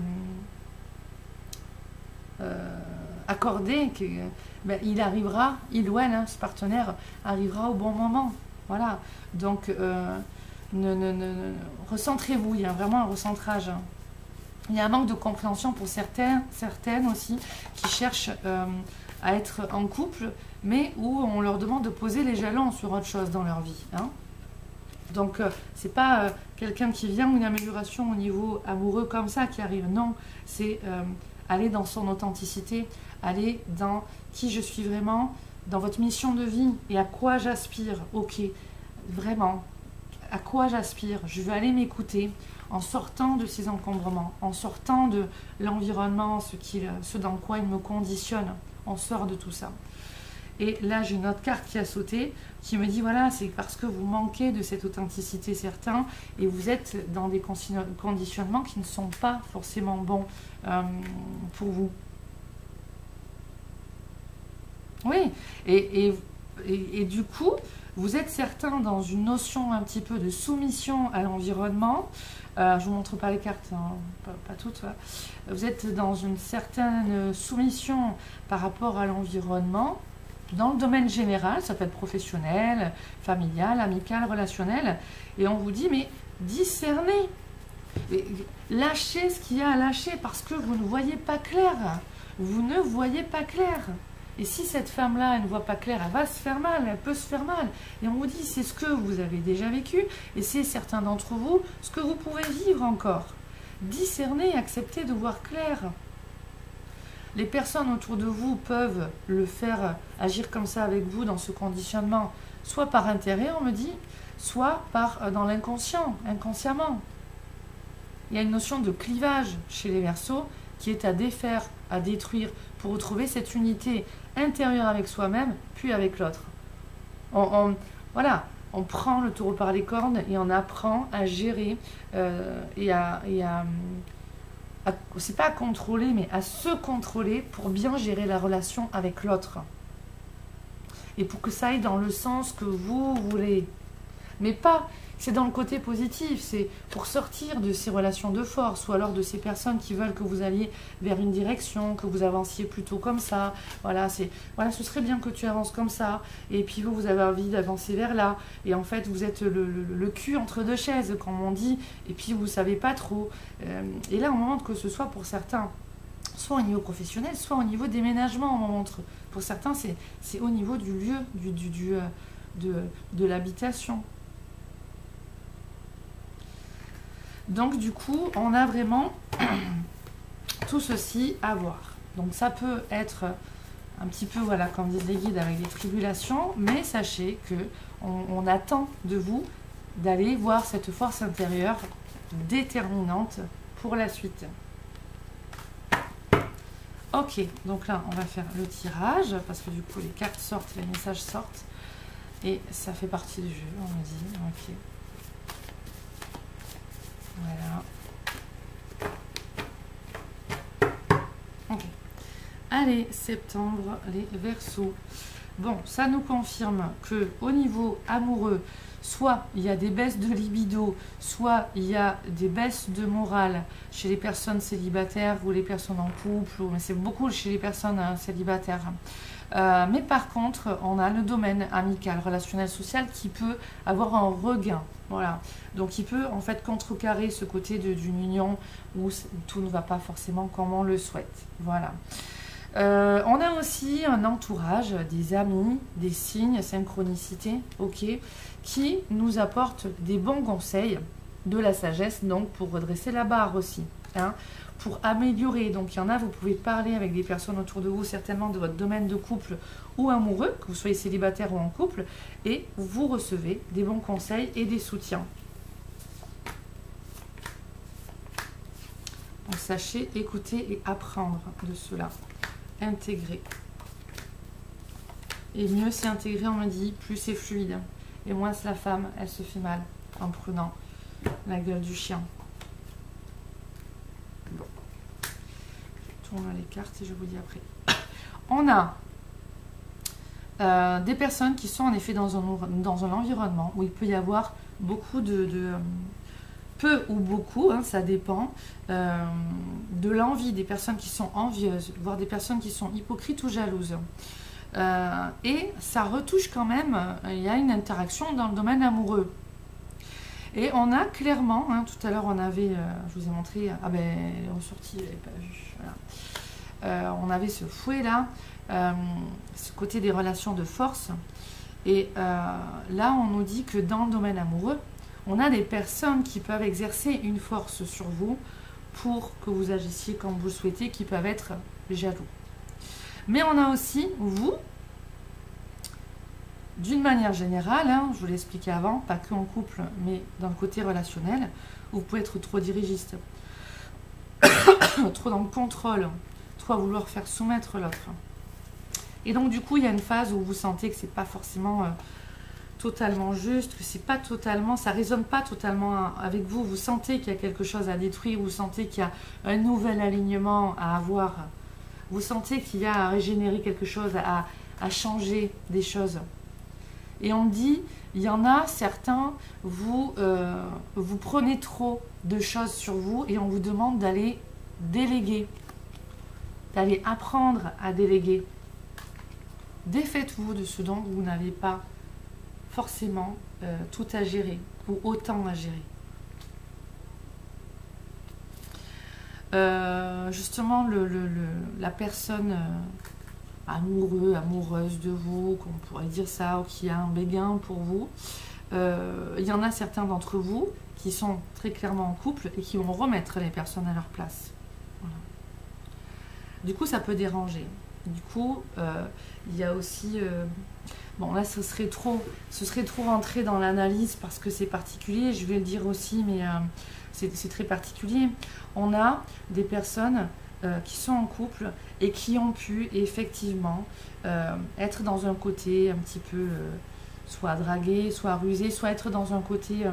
Speaker 1: accordé, ben, il arrivera, il ou elle, hein, ce partenaire arrivera au bon moment. Voilà. Donc recentrez-vous, il y a vraiment un recentrage. Il y a un manque de compréhension pour certaines aussi qui cherchent à être en couple, mais où on leur demande de poser les jalons sur autre chose dans leur vie. Hein. Donc, c'est pas quelqu'un qui vient ou une amélioration au niveau amoureux comme ça qui arrive. Non, c'est aller dans son authenticité, aller dans qui je suis vraiment, dans votre mission de vie et à quoi j'aspire. Ok, vraiment, à quoi j'aspire? Je veux aller m'écouter en sortant de ces encombrements, en sortant de l'environnement, ce dans quoi il me conditionne. On sort de tout ça. Et là, j'ai une autre carte qui a sauté, qui me dit, voilà, c'est parce que vous manquez de cette authenticité certaine, et vous êtes dans des conditionnements qui ne sont pas forcément bons pour vous. Oui, et du coup, vous êtes certains dans une notion un petit peu de soumission à l'environnement. Je ne vous montre pas les cartes, hein, pas toutes. Ouais. Vous êtes dans une certaine soumission par rapport à l'environnement. Dans le domaine général, ça peut être professionnel, familial, amical, relationnel. Et on vous dit, mais discernez. Lâchez ce qu'il y a à lâcher parce que vous ne voyez pas clair. Vous ne voyez pas clair. Et si cette femme-là, elle ne voit pas clair, elle va se faire mal, elle peut se faire mal. Et on vous dit, c'est ce que vous avez déjà vécu, et c'est certains d'entre vous, ce que vous pouvez vivre encore. Discernez, acceptez de voir clair. Les personnes autour de vous peuvent le faire agir comme ça avec vous dans ce conditionnement, soit par intérêt, on me dit, soit dans l'inconscient, inconsciemment. Il y a une notion de clivage chez les Verseaux qui est à défaire, à détruire, pour retrouver cette unité intérieure avec soi-même, puis avec l'autre. Voilà, on prend le taureau par les cornes et on apprend à gérer c'est pas à contrôler, mais à se contrôler pour bien gérer la relation avec l'autre. Et pour que ça aille dans le sens que vous voulez. Mais pas, c'est dans le côté positif, c'est pour sortir de ces relations de force, ou alors de ces personnes qui veulent que vous alliez vers une direction, que vous avanciez plutôt comme ça. Voilà, ce serait bien que tu avances comme ça. Et puis vous avez envie d'avancer vers là. Et en fait, vous êtes le cul entre deux chaises, comme on dit, et puis vous ne savez pas trop. Et là, on montre que ce soit pour certains, soit au niveau professionnel, soit au niveau déménagement, on montre. Pour certains, c'est au niveau du lieu, de l'habitation. Donc du coup, on a vraiment tout ceci à voir. Donc ça peut être un petit peu, voilà, comme disent les guides, avec des tribulations, mais sachez que on attend de vous d'aller voir cette force intérieure déterminante pour la suite. Ok, donc là, on va faire le tirage, parce que du coup, les cartes sortent, les messages sortent, et ça fait partie du jeu, on me dit. Ok. Voilà. Ok. Allez, septembre, les Verseaux. Bon, ça nous confirme que au niveau amoureux, soit il y a des baisses de libido, soit il y a des baisses de morale chez les personnes célibataires ou les personnes en couple, mais c'est beaucoup chez les personnes célibataires. Mais par contre, on a le domaine amical, relationnel, social qui peut avoir un regain. Voilà. Donc il peut en fait contrecarrer ce côté d'une union où tout ne va pas forcément comme on le souhaite. Voilà. On a aussi un entourage, des amis, des signes, synchronicité, ok, qui nous apportent des bons conseils, de la sagesse, donc pour redresser la barre aussi, hein, pour améliorer. Donc il y en a, vous pouvez parler avec des personnes autour de vous, certainement de votre domaine de couple ou amoureux, que vous soyez célibataire ou en couple, et vous recevez des bons conseils et des soutiens. Donc sachez écouter et apprendre de cela. Intégrer. Et mieux c'est intégré, on me dit, plus c'est fluide. Et moins la femme, elle se fait mal en prenant la gueule du chien. Bon. Je tourne les cartes et je vous dis après. On a des personnes qui sont en effet dans un environnement où il peut y avoir beaucoup peu ou beaucoup, hein, ça dépend, de l'envie, des personnes qui sont envieuses, voire des personnes qui sont hypocrites ou jalouses. Et ça retouche quand même, il y a une interaction dans le domaine amoureux. Et on a clairement, hein, tout à l'heure on avait, je vous ai montré, ah ben, elle est ressortie, elle n'avait pas vu, voilà. On avait ce fouet là, ce côté des relations de force. Et là on nous dit que dans le domaine amoureux, on a des personnes qui peuvent exercer une force sur vous pour que vous agissiez comme vous le souhaitez, qui peuvent être jaloux. Mais on a aussi, vous, d'une manière générale, hein, je vous l'ai expliqué avant, pas que en couple, mais dans le côté relationnel, vous pouvez être trop dirigiste, trop dans le contrôle, trop à vouloir faire soumettre l'autre. Et donc du coup, il y a une phase où vous sentez que c'est pas forcément totalement juste, que c'est pas totalement, ça résonne pas totalement avec vous. Vous sentez qu'il y a quelque chose à détruire, vous sentez qu'il y a un nouvel alignement à avoir, vous sentez qu'il y a à régénérer quelque chose, à changer des choses. Et on me dit, il y en a certains, vous prenez trop de choses sur vous et on vous demande d'aller déléguer, d'aller apprendre à déléguer. Défaites-vous de ce dont vous n'avez pas forcément tout à gérer ou autant à gérer. Justement, la personne amoureuse de vous, qu'on pourrait dire ça, ou qui a un béguin pour vous, il y en a certains d'entre vous qui sont très clairement en couple et qui vont remettre les personnes à leur place. Voilà. Du coup, ça peut déranger. Du coup, il y a aussi... bon, là, ce serait trop rentrer dans l'analyse parce que c'est particulier, je vais le dire aussi, mais c'est très particulier. On a des personnes qui sont en couple et qui ont pu effectivement être dans un côté un petit peu soit dragué, soit rusé, soit être dans un côté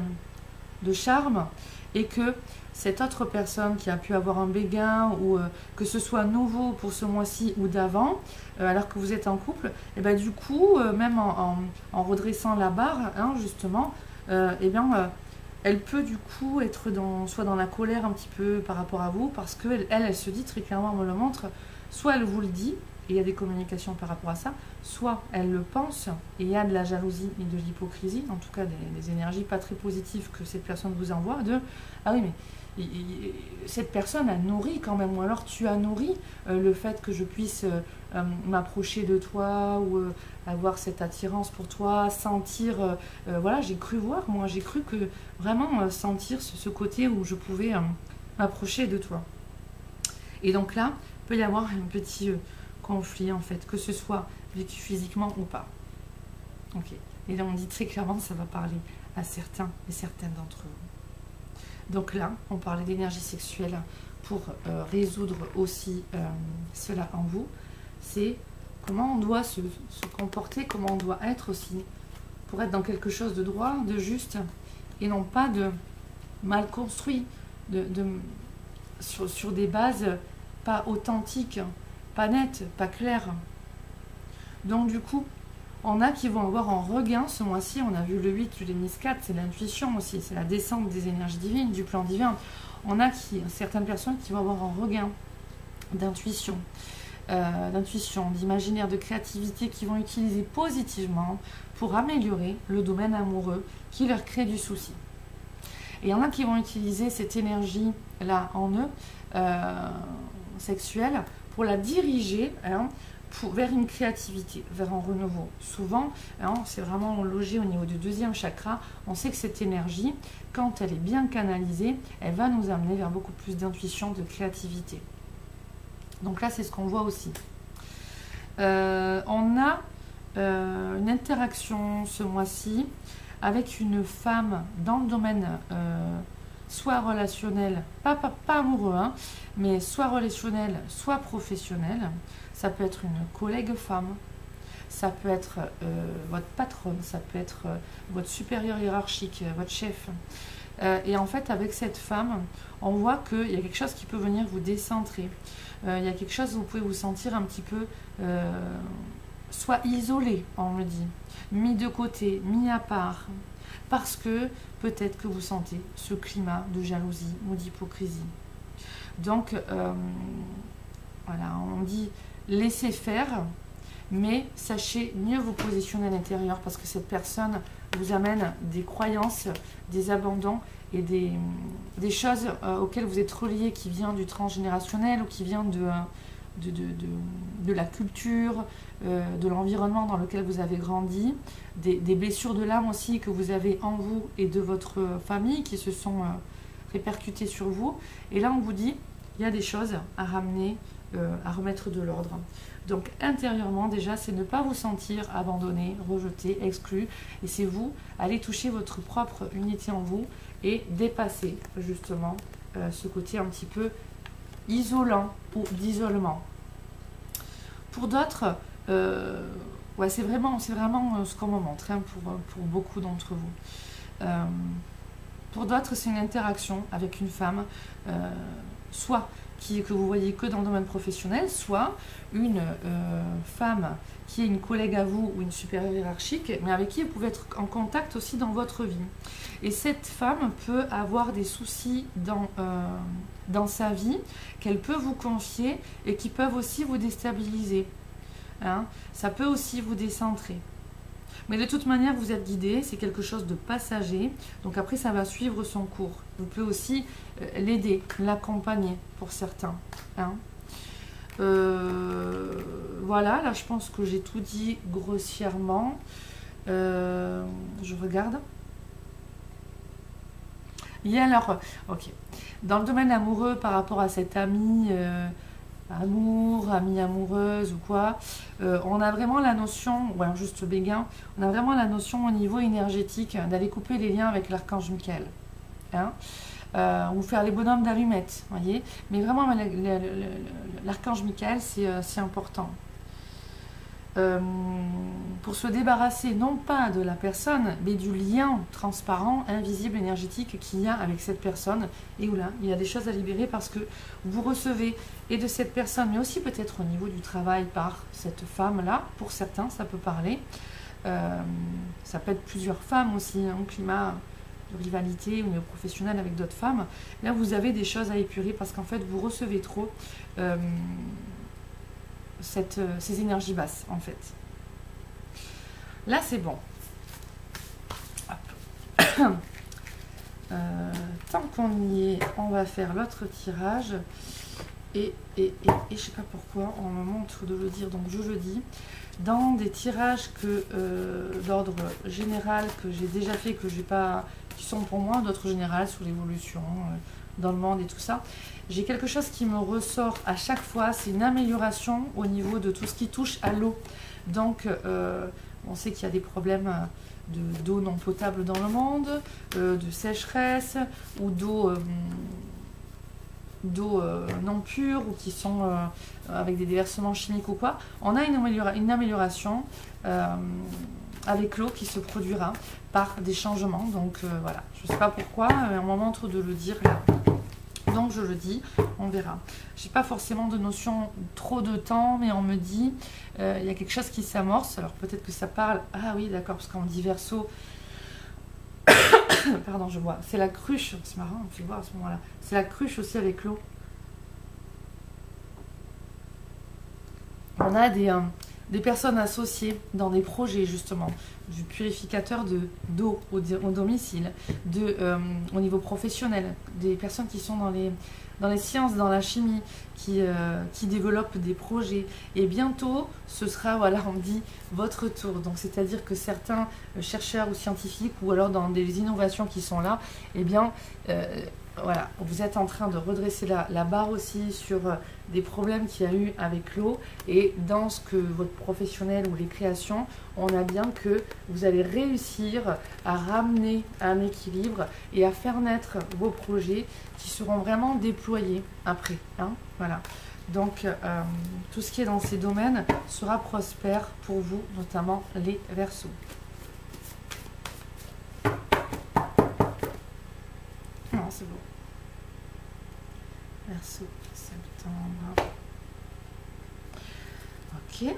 Speaker 1: de charme, et que cette autre personne qui a pu avoir un béguin ou que ce soit nouveau pour ce mois-ci ou d'avant, alors que vous êtes en couple, et ben du coup, même en redressant la barre, hein, justement, et bien, elle peut du coup être soit dans la colère un petit peu par rapport à vous, parce qu'elle elle se dit très clairement, on me le montre, soit elle vous le dit, et il y a des communications par rapport à ça, soit elle le pense, et il y a de la jalousie et de l'hypocrisie, en tout cas des énergies pas très positives que cette personne vous envoie, ah oui, mais cette personne a nourri quand même, ou alors tu as nourri le fait que je puisse m'approcher de toi, ou avoir cette attirance pour toi, sentir, voilà, j'ai cru voir, moi j'ai cru que vraiment sentir ce côté où je pouvais m'approcher de toi. Et donc là, peut y avoir un petit conflit en fait, que ce soit vécu physiquement ou pas. Ok. Et là on dit très clairement, ça va parler à certains et certaines d'entre vous. Donc là, on parlait d'énergie sexuelle pour résoudre aussi cela en vous. C'est comment on doit se comporter, comment on doit être aussi, pour être dans quelque chose de droit, de juste, et non pas de mal construit, sur des bases pas authentiques, pas nettes, pas claires. Donc du coup, on a qui vont avoir en regain ce mois-ci, on a vu le 8, le Géminis 4, c'est l'intuition aussi, c'est la descente des énergies divines, du plan divin. On a certaines personnes qui vont avoir en regain d'intuition, d'imaginaire, de créativité, qui vont utiliser positivement pour améliorer le domaine amoureux qui leur crée du souci. Et il y en a qui vont utiliser cette énergie-là en eux, sexuelle, pour la diriger vers une créativité, vers un renouveau. Souvent, c'est vraiment logé au niveau du deuxième chakra. On sait que cette énergie, quand elle est bien canalisée, elle va nous amener vers beaucoup plus d'intuition, de créativité. Donc là, c'est ce qu'on voit aussi. On a une interaction ce mois-ci avec une femme dans le domaine soit relationnel, pas amoureux, mais soit relationnel, soit professionnel. Ça peut être une collègue femme, ça peut être votre patronne, ça peut être votre supérieur hiérarchique, votre chef. Et en fait, avec cette femme, on voit qu'il y a quelque chose qui peut venir vous décentrer. Il y a quelque chose où vous pouvez vous sentir un petit peu soit isolé, on me dit, mis de côté, mis à part, parce que peut-être que vous sentez ce climat de jalousie ou d'hypocrisie. Donc, voilà, on dit laissez faire, mais sachez mieux vous positionner à l'intérieur, parce que cette personne vous amène des croyances, des abandons et des choses auxquelles vous êtes reliés, qui viennent du transgénérationnel ou qui viennent de la culture, de l'environnement dans lequel vous avez grandi, des blessures de l'âme aussi que vous avez en vous et de votre famille qui se sont répercutées sur vous. Et là, on vous dit, il y a des choses à ramener, à remettre de l'ordre. Donc intérieurement, déjà, c'est ne pas vous sentir abandonné, rejeté, exclu. Et c'est vous, aller toucher votre propre unité en vous et dépasser justement ce côté un petit peu isolant ou d'isolement. Pour d'autres, ouais, c'est vraiment ce qu'on me montre pour beaucoup d'entre vous. Pour d'autres, c'est une interaction avec une femme, soit que vous voyez que dans le domaine professionnel, soit une femme qui est une collègue à vous ou une supérieure hiérarchique, mais avec qui vous pouvez être en contact aussi dans votre vie. Et cette femme peut avoir des soucis dans sa vie, qu'elle peut vous confier et qui peuvent aussi vous déstabiliser. Ça peut aussi vous décentrer. Mais de toute manière, vous êtes guidé, c'est quelque chose de passager. Donc après, ça va suivre son cours. Vous pouvez aussi l'aider, l'accompagner pour certains. Voilà, là je pense que j'ai tout dit grossièrement. Je regarde. Il y a alors, ok, dans le domaine amoureux par rapport à cet ami amour, amie amoureuse ou quoi, on a vraiment la notion, ou alors juste béguin, on a vraiment la notion au niveau énergétique d'aller couper les liens avec l'archange Michael. Ou faire les bonhommes d'allumettes, voyez. Mais vraiment, l'archange Michael, c'est important. Pour se débarrasser non pas de la personne, mais du lien transparent, invisible, énergétique qu'il y a avec cette personne, et où là, il y a des choses à libérer parce que vous recevez, et de cette personne, mais aussi peut-être au niveau du travail par cette femme-là, pour certains, ça peut parler. Ça peut être plusieurs femmes aussi, un climat de rivalité ou professionnel avec d'autres femmes. Là, vous avez des choses à épurer parce qu'en fait, vous recevez trop ces énergies basses, en fait. Là, c'est bon. Tant qu'on y est, on va faire l'autre tirage. Et je sais pas pourquoi, on me montre de le dire, donc je le dis. Dans des tirages d'ordre général que j'ai déjà fait, que j'ai pas, qui sont pour moi d'ordre général sur l'évolution, dans le monde et tout ça. J'ai quelque chose qui me ressort à chaque fois, c'est une amélioration au niveau de tout ce qui touche à l'eau. Donc, on sait qu'il y a des problèmes d'eau non potable dans le monde, de sécheresse ou d'eau non pure ou qui sont avec des déversements chimiques ou quoi. On a une amélioration avec l'eau qui se produira par des changements. Donc voilà, je ne sais pas pourquoi, mais on m'entre de le dire là. Donc je le dis, on verra. J'ai pas forcément de notion trop de temps, mais on me dit il y a quelque chose qui s'amorce. Alors peut-être que ça parle. Ah oui, d'accord, parce qu'on dit Verseau. Pardon, je vois. C'est la cruche. C'est marrant, on fait voir à ce moment-là. C'est la cruche aussi avec l'eau. On a des personnes associées dans des projets justement, du purificateur d'eau au domicile, au niveau professionnel, des personnes qui sont dans les sciences, dans la chimie, qui développent des projets. Et bientôt, ce sera, voilà, on dit, votre tour. Donc, c'est-à-dire que certains chercheurs ou scientifiques, ou alors dans des innovations qui sont là, eh bien, voilà, vous êtes en train de redresser la barre aussi sur des problèmes qu'il y a eu avec l'eau. Et dans ce que votre professionnel ou les créations, on a bien que vous allez réussir à ramener un équilibre et à faire naître vos projets qui seront vraiment déployés après. Hein, voilà. Donc, tout ce qui est dans ces domaines sera prospère pour vous, notamment les Verseaux. Non, c'est beau. Verseau, septembre. Ok.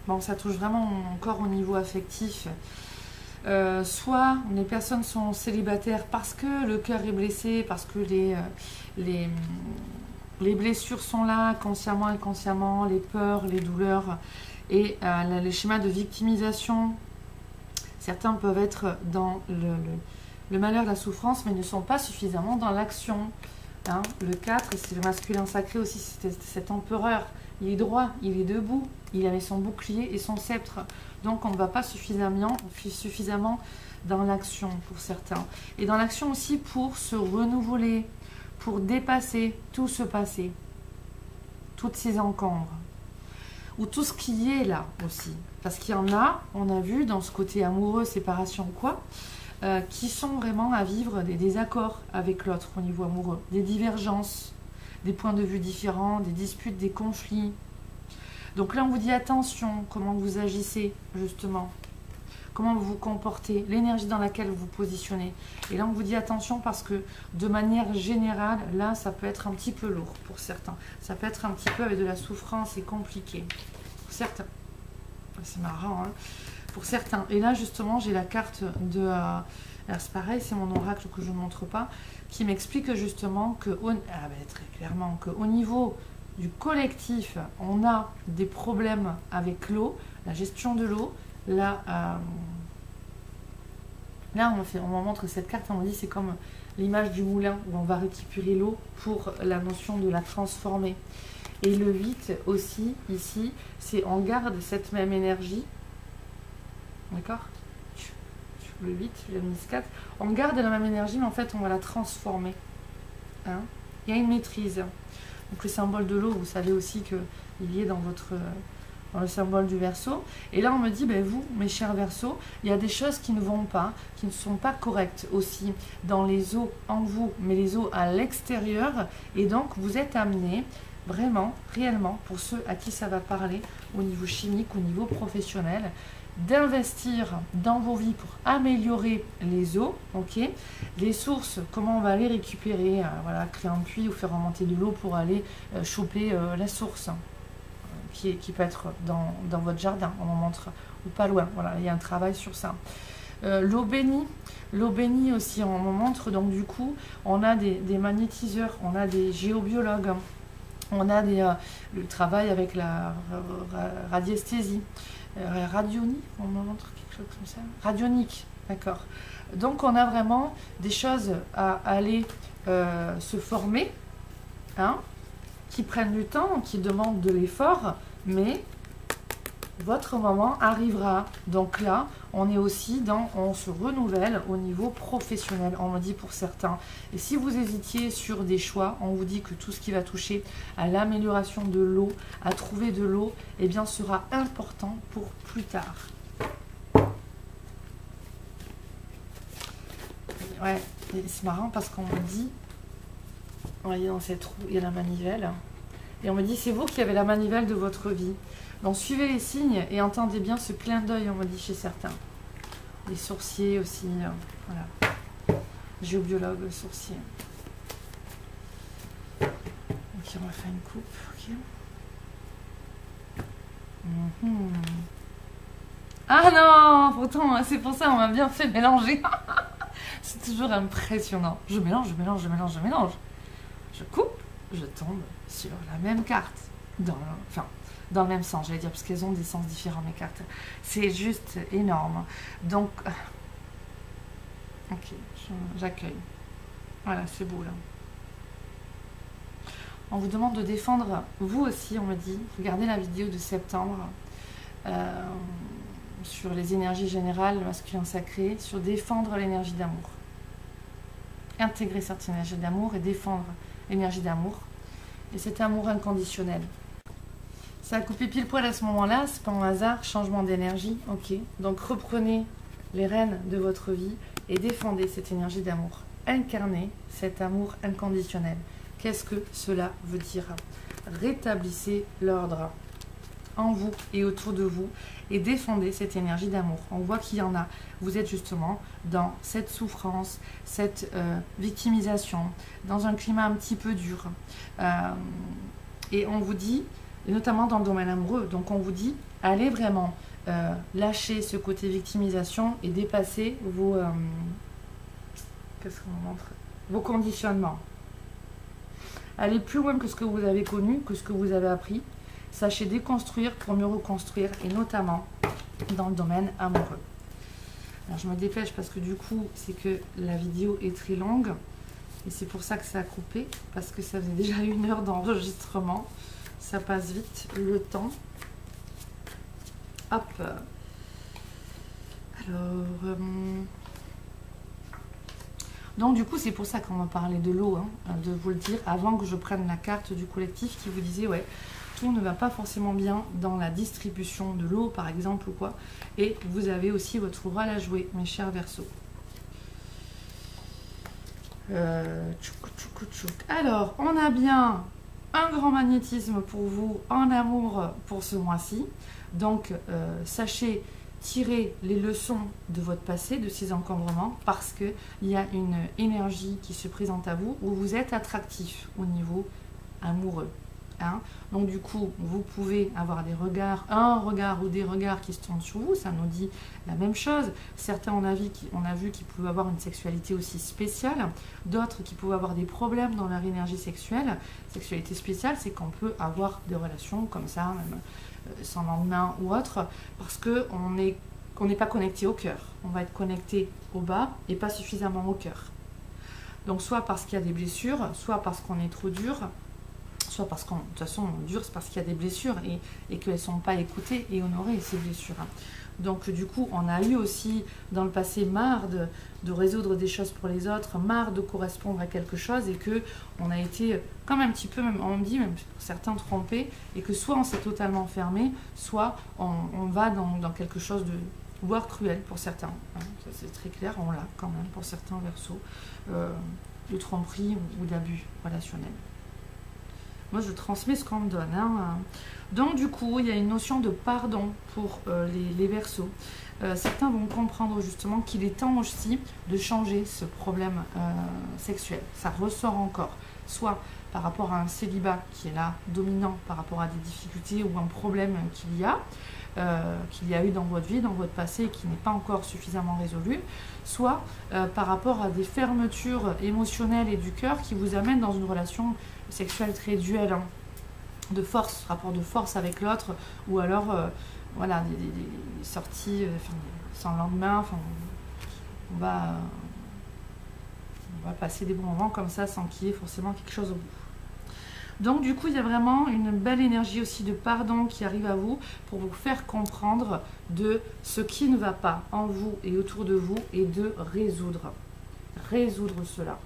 Speaker 1: Bon, ça touche vraiment encore au niveau affectif. Soit les personnes sont célibataires parce que le cœur est blessé, parce que les blessures sont là, consciemment et inconsciemment, les peurs, les douleurs et les schémas de victimisation. Certains peuvent être dans le malheur, la souffrance, mais ne sont pas suffisamment dans l'action. Hein, le 4, c'est le masculin sacré aussi, c'est cet empereur. Il est droit, il est debout, il avait son bouclier et son sceptre. Donc on ne va pas suffisamment dans l'action pour certains. Et dans l'action aussi pour se renouveler, pour dépasser tout ce passé, toutes ces encombres. Ou tout ce qui est là aussi. Parce qu'il y en a, on a vu dans ce côté amoureux, séparation quoi, qui sont vraiment à vivre des désaccords avec l'autre au niveau amoureux, des divergences, des points de vue différents, des disputes, des conflits. Donc là, on vous dit attention, comment vous agissez justement, comment vous vous comportez, l'énergie dans laquelle vous vous positionnez. Et là, on vous dit attention parce que de manière générale, là, ça peut être un petit peu lourd pour certains. Ça peut être un petit peu avec de la souffrance et compliqué. Pour certains. C'est marrant, hein, pour certains. Et là, justement, j'ai la carte de... alors, c'est pareil, c'est mon oracle que je ne montre pas, qui m'explique justement que, très clairement, qu'au niveau du collectif, on a des problèmes avec l'eau, la gestion de l'eau. Là, on m'en montre cette carte, on me dit c'est comme l'image du moulin où on va récupérer l'eau pour la notion de la transformer. Et le 8 aussi, ici, c'est on garde cette même énergie. D'accord ? Le 8, le 4. On garde la même énergie, mais en fait, on va la transformer. Hein ? Il y a une maîtrise. Donc le symbole de l'eau, vous savez aussi qu'il y est dans le symbole du Verseau. Et là, on me dit, ben, vous, mes chers Verseaux, il y a des choses qui ne vont pas, qui ne sont pas correctes aussi dans les eaux en vous, mais les eaux à l'extérieur. Et donc, vous êtes amenés, vraiment, réellement, pour ceux à qui ça va parler, au niveau chimique, au niveau professionnel, d'investir dans vos vies pour améliorer les eaux, ok, les sources, comment on va aller récupérer, voilà, créer un puits ou faire remonter de l'eau pour aller choper la source qui peut être dans votre jardin, on en montre, ou pas loin, voilà, il y a un travail sur ça. L'eau bénie aussi, on en montre, donc du coup, on a des magnétiseurs, on a des géobiologues, on a le travail avec la radiesthésie, radionique, on me montre quelque chose comme ça, radionique, d'accord. Donc on a vraiment des choses à aller se former, hein, qui prennent du temps, qui demandent de l'effort, mais votre moment arrivera. Donc là, on est aussi dans, on se renouvelle au niveau professionnel, on me dit pour certains. Et si vous hésitiez sur des choix, on vous dit que tout ce qui va toucher à l'amélioration de l'eau, à trouver de l'eau, eh bien sera important pour plus tard. Ouais, c'est marrant parce qu'on me dit, vous voyez dans cette roue, il y a la manivelle. Et on me dit, c'est vous qui avez la manivelle de votre vie. Donc suivez les signes et entendez bien ce clin d'œil, on me dit chez certains. Les sourciers aussi, voilà. Géobiologue, sourcier. Ok, on va faire une coupe, ok. Ah non, pourtant, c'est pour ça on m'a bien fait mélanger. C'est toujours impressionnant. Je mélange, je mélange, je mélange, je mélange. Je coupe, je tombe sur la même carte. Dans le même sens, j'allais dire, parce qu'elles ont des sens différents, mes cartes. C'est juste énorme. Donc, ok, j'accueille. Voilà, c'est beau, là. On vous demande de défendre, vous aussi, on me dit, regardez la vidéo de septembre, sur les énergies générales, le masculin sacré, sur défendre l'énergie d'amour. Intégrer cette énergie d'amour et défendre l'énergie d'amour. Et cet amour inconditionnel. Ça a coupé pile poil à ce moment-là, c'est pas un hasard, changement d'énergie, ok. Donc reprenez les rênes de votre vie et défendez cette énergie d'amour. Incarnez cet amour inconditionnel. Qu'est-ce que cela veut dire? Rétablissez l'ordre en vous et autour de vous et défendez cette énergie d'amour. On voit qu'il y en a. Vous êtes justement dans cette souffrance, cette victimisation, dans un climat un petit peu dur. Et on vous dit, et notamment dans le domaine amoureux, donc on vous dit, allez vraiment lâcher ce côté victimisation et dépasser vos, qu'est-ce qu'on montre, vos conditionnements. Allez plus loin que ce que vous avez connu, que ce que vous avez appris. Sachez déconstruire pour mieux reconstruire, et notamment dans le domaine amoureux. Alors je me dépêche parce que du coup, c'est que la vidéo est très longue. Et c'est pour ça que ça a coupé, parce que ça faisait déjà 1 heure d'enregistrement. Ça passe vite, le temps. Hop. Alors... Donc du coup, c'est pour ça qu'on m'a parlé de l'eau, hein, de vous le dire, avant que je prenne la carte du collectif qui vous disait, ouais, tout ne va pas forcément bien dans la distribution de l'eau, par exemple, ou quoi. Et vous avez aussi votre rôle à jouer, mes chers Verseaux. Alors, on a bien un grand magnétisme pour vous en amour pour ce mois-ci. Donc, sachez tirer les leçons de votre passé, de ces encombrements, parce qu'il y a une énergie qui se présente à vous où vous êtes attractif au niveau amoureux. Hein. Donc du coup, vous pouvez avoir des regards, un regard ou des regards qui se tournent sur vous, ça nous dit la même chose. Certains, on a vu qu'ils pouvaient avoir une sexualité aussi spéciale, d'autres qui pouvaient avoir des problèmes dans leur énergie sexuelle. Sexualité spéciale, c'est qu'on peut avoir des relations comme ça, même sans lendemain ou autre, parce qu'on n'est pas connecté au cœur. On va être connecté au bas et pas suffisamment au cœur. Donc soit parce qu'il y a des blessures, soit parce qu'on est trop dur, soit parce qu'on, de toute façon, dur, c'est parce qu'il y a des blessures et qu'elles ne sont pas écoutées et honorées, ces blessures. Donc, du coup, on a eu aussi, dans le passé, marre de résoudre des choses pour les autres, marre de correspondre à quelque chose et qu'on a été, comme un petit peu, même, on me dit, même pour certains, trompés, et que soit on s'est totalement fermé, soit on va dans quelque chose de, voire cruel pour certains. Hein, ça, c'est très clair, on l'a quand même pour certains Verseaux, de tromperie ou d'abus relationnels. Moi, je transmets ce qu'on me donne. Hein. Donc, du coup, il y a une notion de pardon pour les Verseaux. Certains vont comprendre justement qu'il est temps aussi de changer ce problème sexuel. Ça ressort encore, soit par rapport à un célibat qui est là, dominant par rapport à des difficultés ou un problème qu'il y a eu dans votre vie, dans votre passé, et qui n'est pas encore suffisamment résolu, soit par rapport à des fermetures émotionnelles et du cœur qui vous amènent dans une relation sexuelle très duel, hein, de force, rapport de force avec l'autre, ou alors voilà, des sorties sans lendemain, on va passer des bons moments comme ça sans qu'il y ait forcément quelque chose au bout. Donc du coup, il y a vraiment une belle énergie aussi de pardon qui arrive à vous pour vous faire comprendre de ce qui ne va pas en vous et autour de vous et de résoudre cela.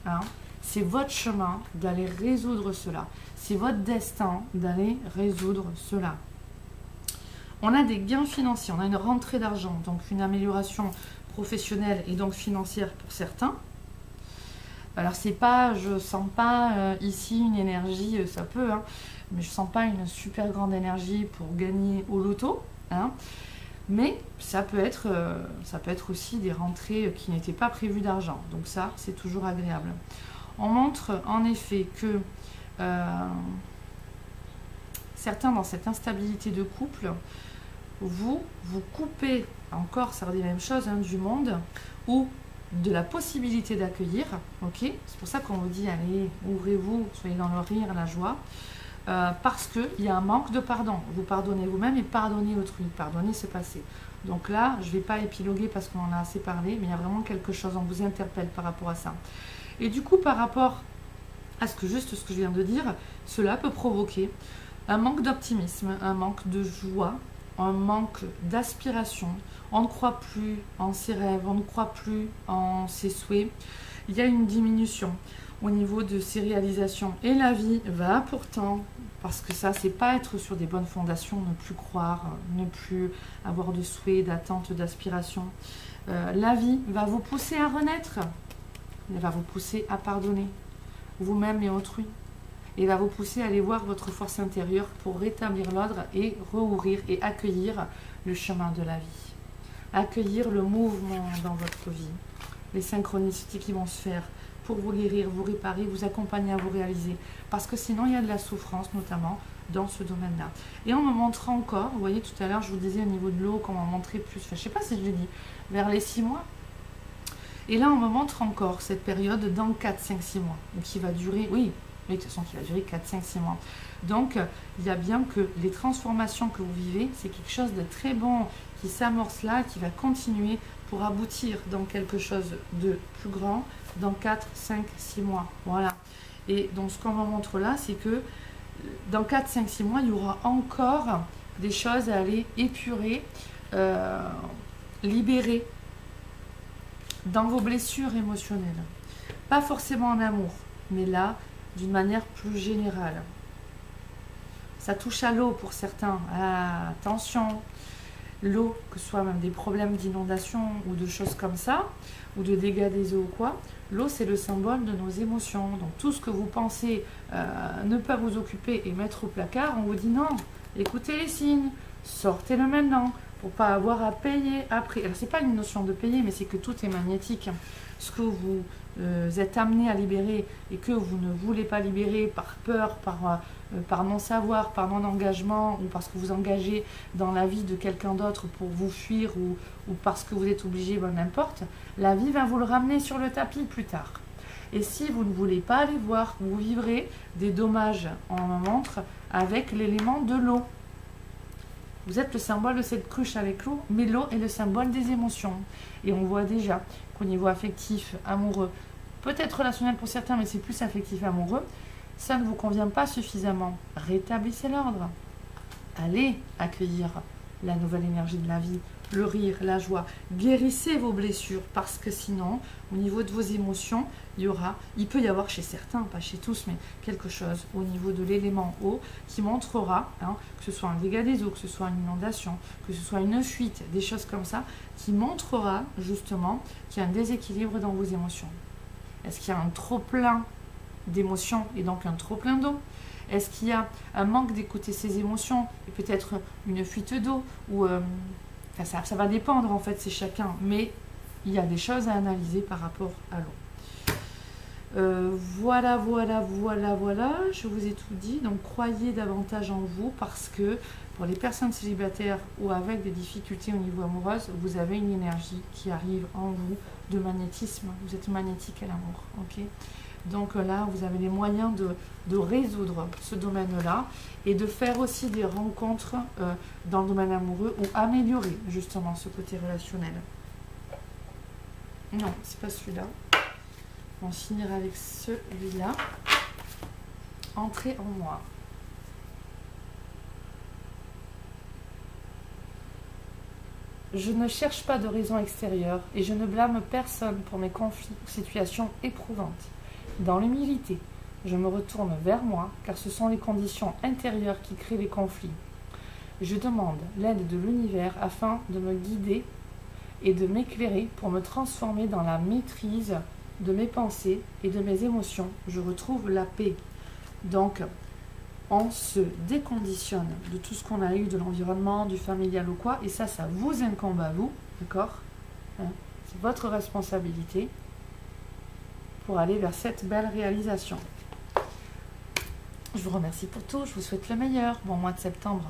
Speaker 1: Hein? C'est votre chemin d'aller résoudre cela. C'est votre destin d'aller résoudre cela. On a des gains financiers, on a une rentrée d'argent, donc une amélioration professionnelle et donc financière pour certains. Alors c'est pas, je sens pas ici une énergie, ça peut, hein, mais je sens pas une super grande énergie pour gagner au loto, hein, mais ça peut être aussi des rentrées qui n'étaient pas prévues d'argent, donc ça c'est toujours agréable. On montre en effet que certains dans cette instabilité de couple, vous coupez, encore ça redit la même chose, hein, du monde ou de la possibilité d'accueillir, ok, c'est pour ça qu'on vous dit allez, ouvrez-vous, soyez dans le rire, la joie, parce qu'il y a un manque de pardon. Vous pardonnez vous-même et pardonnez autrui, pardonnez ce passé. Donc là, je ne vais pas épiloguer parce qu'on en a assez parlé, mais il y a vraiment quelque chose, on vous interpelle par rapport à ça. Et du coup, par rapport à ce que je viens de dire, cela peut provoquer un manque d'optimisme, un manque de joie, un manque d'aspiration. On ne croit plus en ses rêves, on ne croit plus en ses souhaits. Il y a une diminution au niveau de ses réalisations. Et la vie va pourtant, parce que ça, c'est pas être sur des bonnes fondations, ne plus croire, ne plus avoir de souhaits, d'attentes, d'aspirations. La vie va vous pousser à renaître. Elle va vous pousser à pardonner, vous-même et autrui. Et va vous pousser à aller voir votre force intérieure pour rétablir l'ordre et rouvrir et accueillir le chemin de la vie. Accueillir le mouvement dans votre vie, les synchronicités qui vont se faire pour vous guérir, vous réparer, vous accompagner à vous réaliser. Parce que sinon, il y a de la souffrance, notamment dans ce domaine-là. Et on me montre encore, vous voyez, tout à l'heure, je vous disais au niveau de l'eau, qu'on m'a montré plus, enfin, je ne sais pas si je l'ai dit, vers les 6 mois. Et là, on me montre encore cette période dans 4, 5, 6 mois, qui va durer, oui, de toute façon, qui va durer 4, 5, 6 mois. Donc, il y a bien que les transformations que vous vivez, c'est quelque chose de très bon qui s'amorce là, qui va continuer pour aboutir dans quelque chose de plus grand dans 4, 5, 6 mois. Voilà. Et donc, ce qu'on me montre là, c'est que dans 4, 5, 6 mois, il y aura encore des choses à aller épurer, libérer dans vos blessures émotionnelles. Pas forcément en amour, mais là, d'une manière plus générale. Ça touche à l'eau pour certains. Ah, attention, l'eau, que ce soit même des problèmes d'inondation ou de choses comme ça, ou de dégâts des eaux ou quoi, l'eau c'est le symbole de nos émotions. Donc tout ce que vous pensez ne pas vous occuper et mettre au placard, on vous dit non, écoutez les signes, sortez-le maintenant, pour pas avoir à payer après. Alors c'est pas une notion de payer, mais c'est que tout est magnétique. Ce que vous êtes amené à libérer et que vous ne voulez pas libérer par peur, par non-savoir, par non-engagement ou parce que vous engagez dans la vie de quelqu'un d'autre pour vous fuir ou parce que vous êtes obligé, ben, n'importe, la vie va vous le ramener sur le tapis plus tard. Et si vous ne voulez pas aller voir, vous vivrez des dommages, on me montre, avec l'élément de l'eau. Vous êtes le symbole de cette cruche avec l'eau, mais l'eau est le symbole des émotions. Et on voit déjà qu'au niveau affectif, amoureux, peut-être relationnel pour certains, mais c'est plus affectif amoureux, ça ne vous convient pas suffisamment. Rétablissez l'ordre. Allez accueillir la nouvelle énergie de la vie, le rire, la joie. Guérissez vos blessures, parce que sinon, au niveau de vos émotions, il peut y avoir chez certains, pas chez tous, mais quelque chose au niveau de l'élément eau qui montrera, hein, que ce soit un dégât des eaux, que ce soit une inondation, que ce soit une fuite, des choses comme ça, qui montrera justement qu'il y a un déséquilibre dans vos émotions. Est-ce qu'il y a un trop-plein d'émotions et donc un trop-plein d'eau? Est-ce qu'il y a un manque d'écouter ses émotions et peut-être une fuite d'eau ou ça va dépendre en fait, c'est chacun, mais il y a des choses à analyser par rapport à l'eau. Voilà, je vous ai tout dit. Donc croyez davantage en vous parce que pour les personnes célibataires ou avec des difficultés au niveau amoureux, vous avez une énergie qui arrive en vous de magnétisme. Vous êtes magnétique à l'amour, ok? Donc là, vous avez les moyens de résoudre ce domaine-là et de faire aussi des rencontres dans le domaine amoureux ou améliorer justement ce côté relationnel. Non, c'est pas celui-là. On finira avec celui-là. entrer en moi. Je ne cherche pas de raison extérieure et je ne blâme personne pour mes conflits ou situations éprouvantes. Dans l'humilité, je me retourne vers moi car ce sont les conditions intérieures qui créent les conflits. Je demande l'aide de l'univers afin de me guider et de m'éclairer pour me transformer dans la maîtrise de mes pensées et de mes émotions. Je retrouve la paix. Donc, on se déconditionne de tout ce qu'on a eu, de l'environnement, du familial ou quoi, et ça vous incombe à vous, d'accord, hein, c'est votre responsabilité pour aller vers cette belle réalisation. Je vous remercie pour tout, je vous souhaite le meilleur. Bon mois de septembre.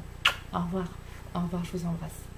Speaker 1: Au revoir, je vous embrasse.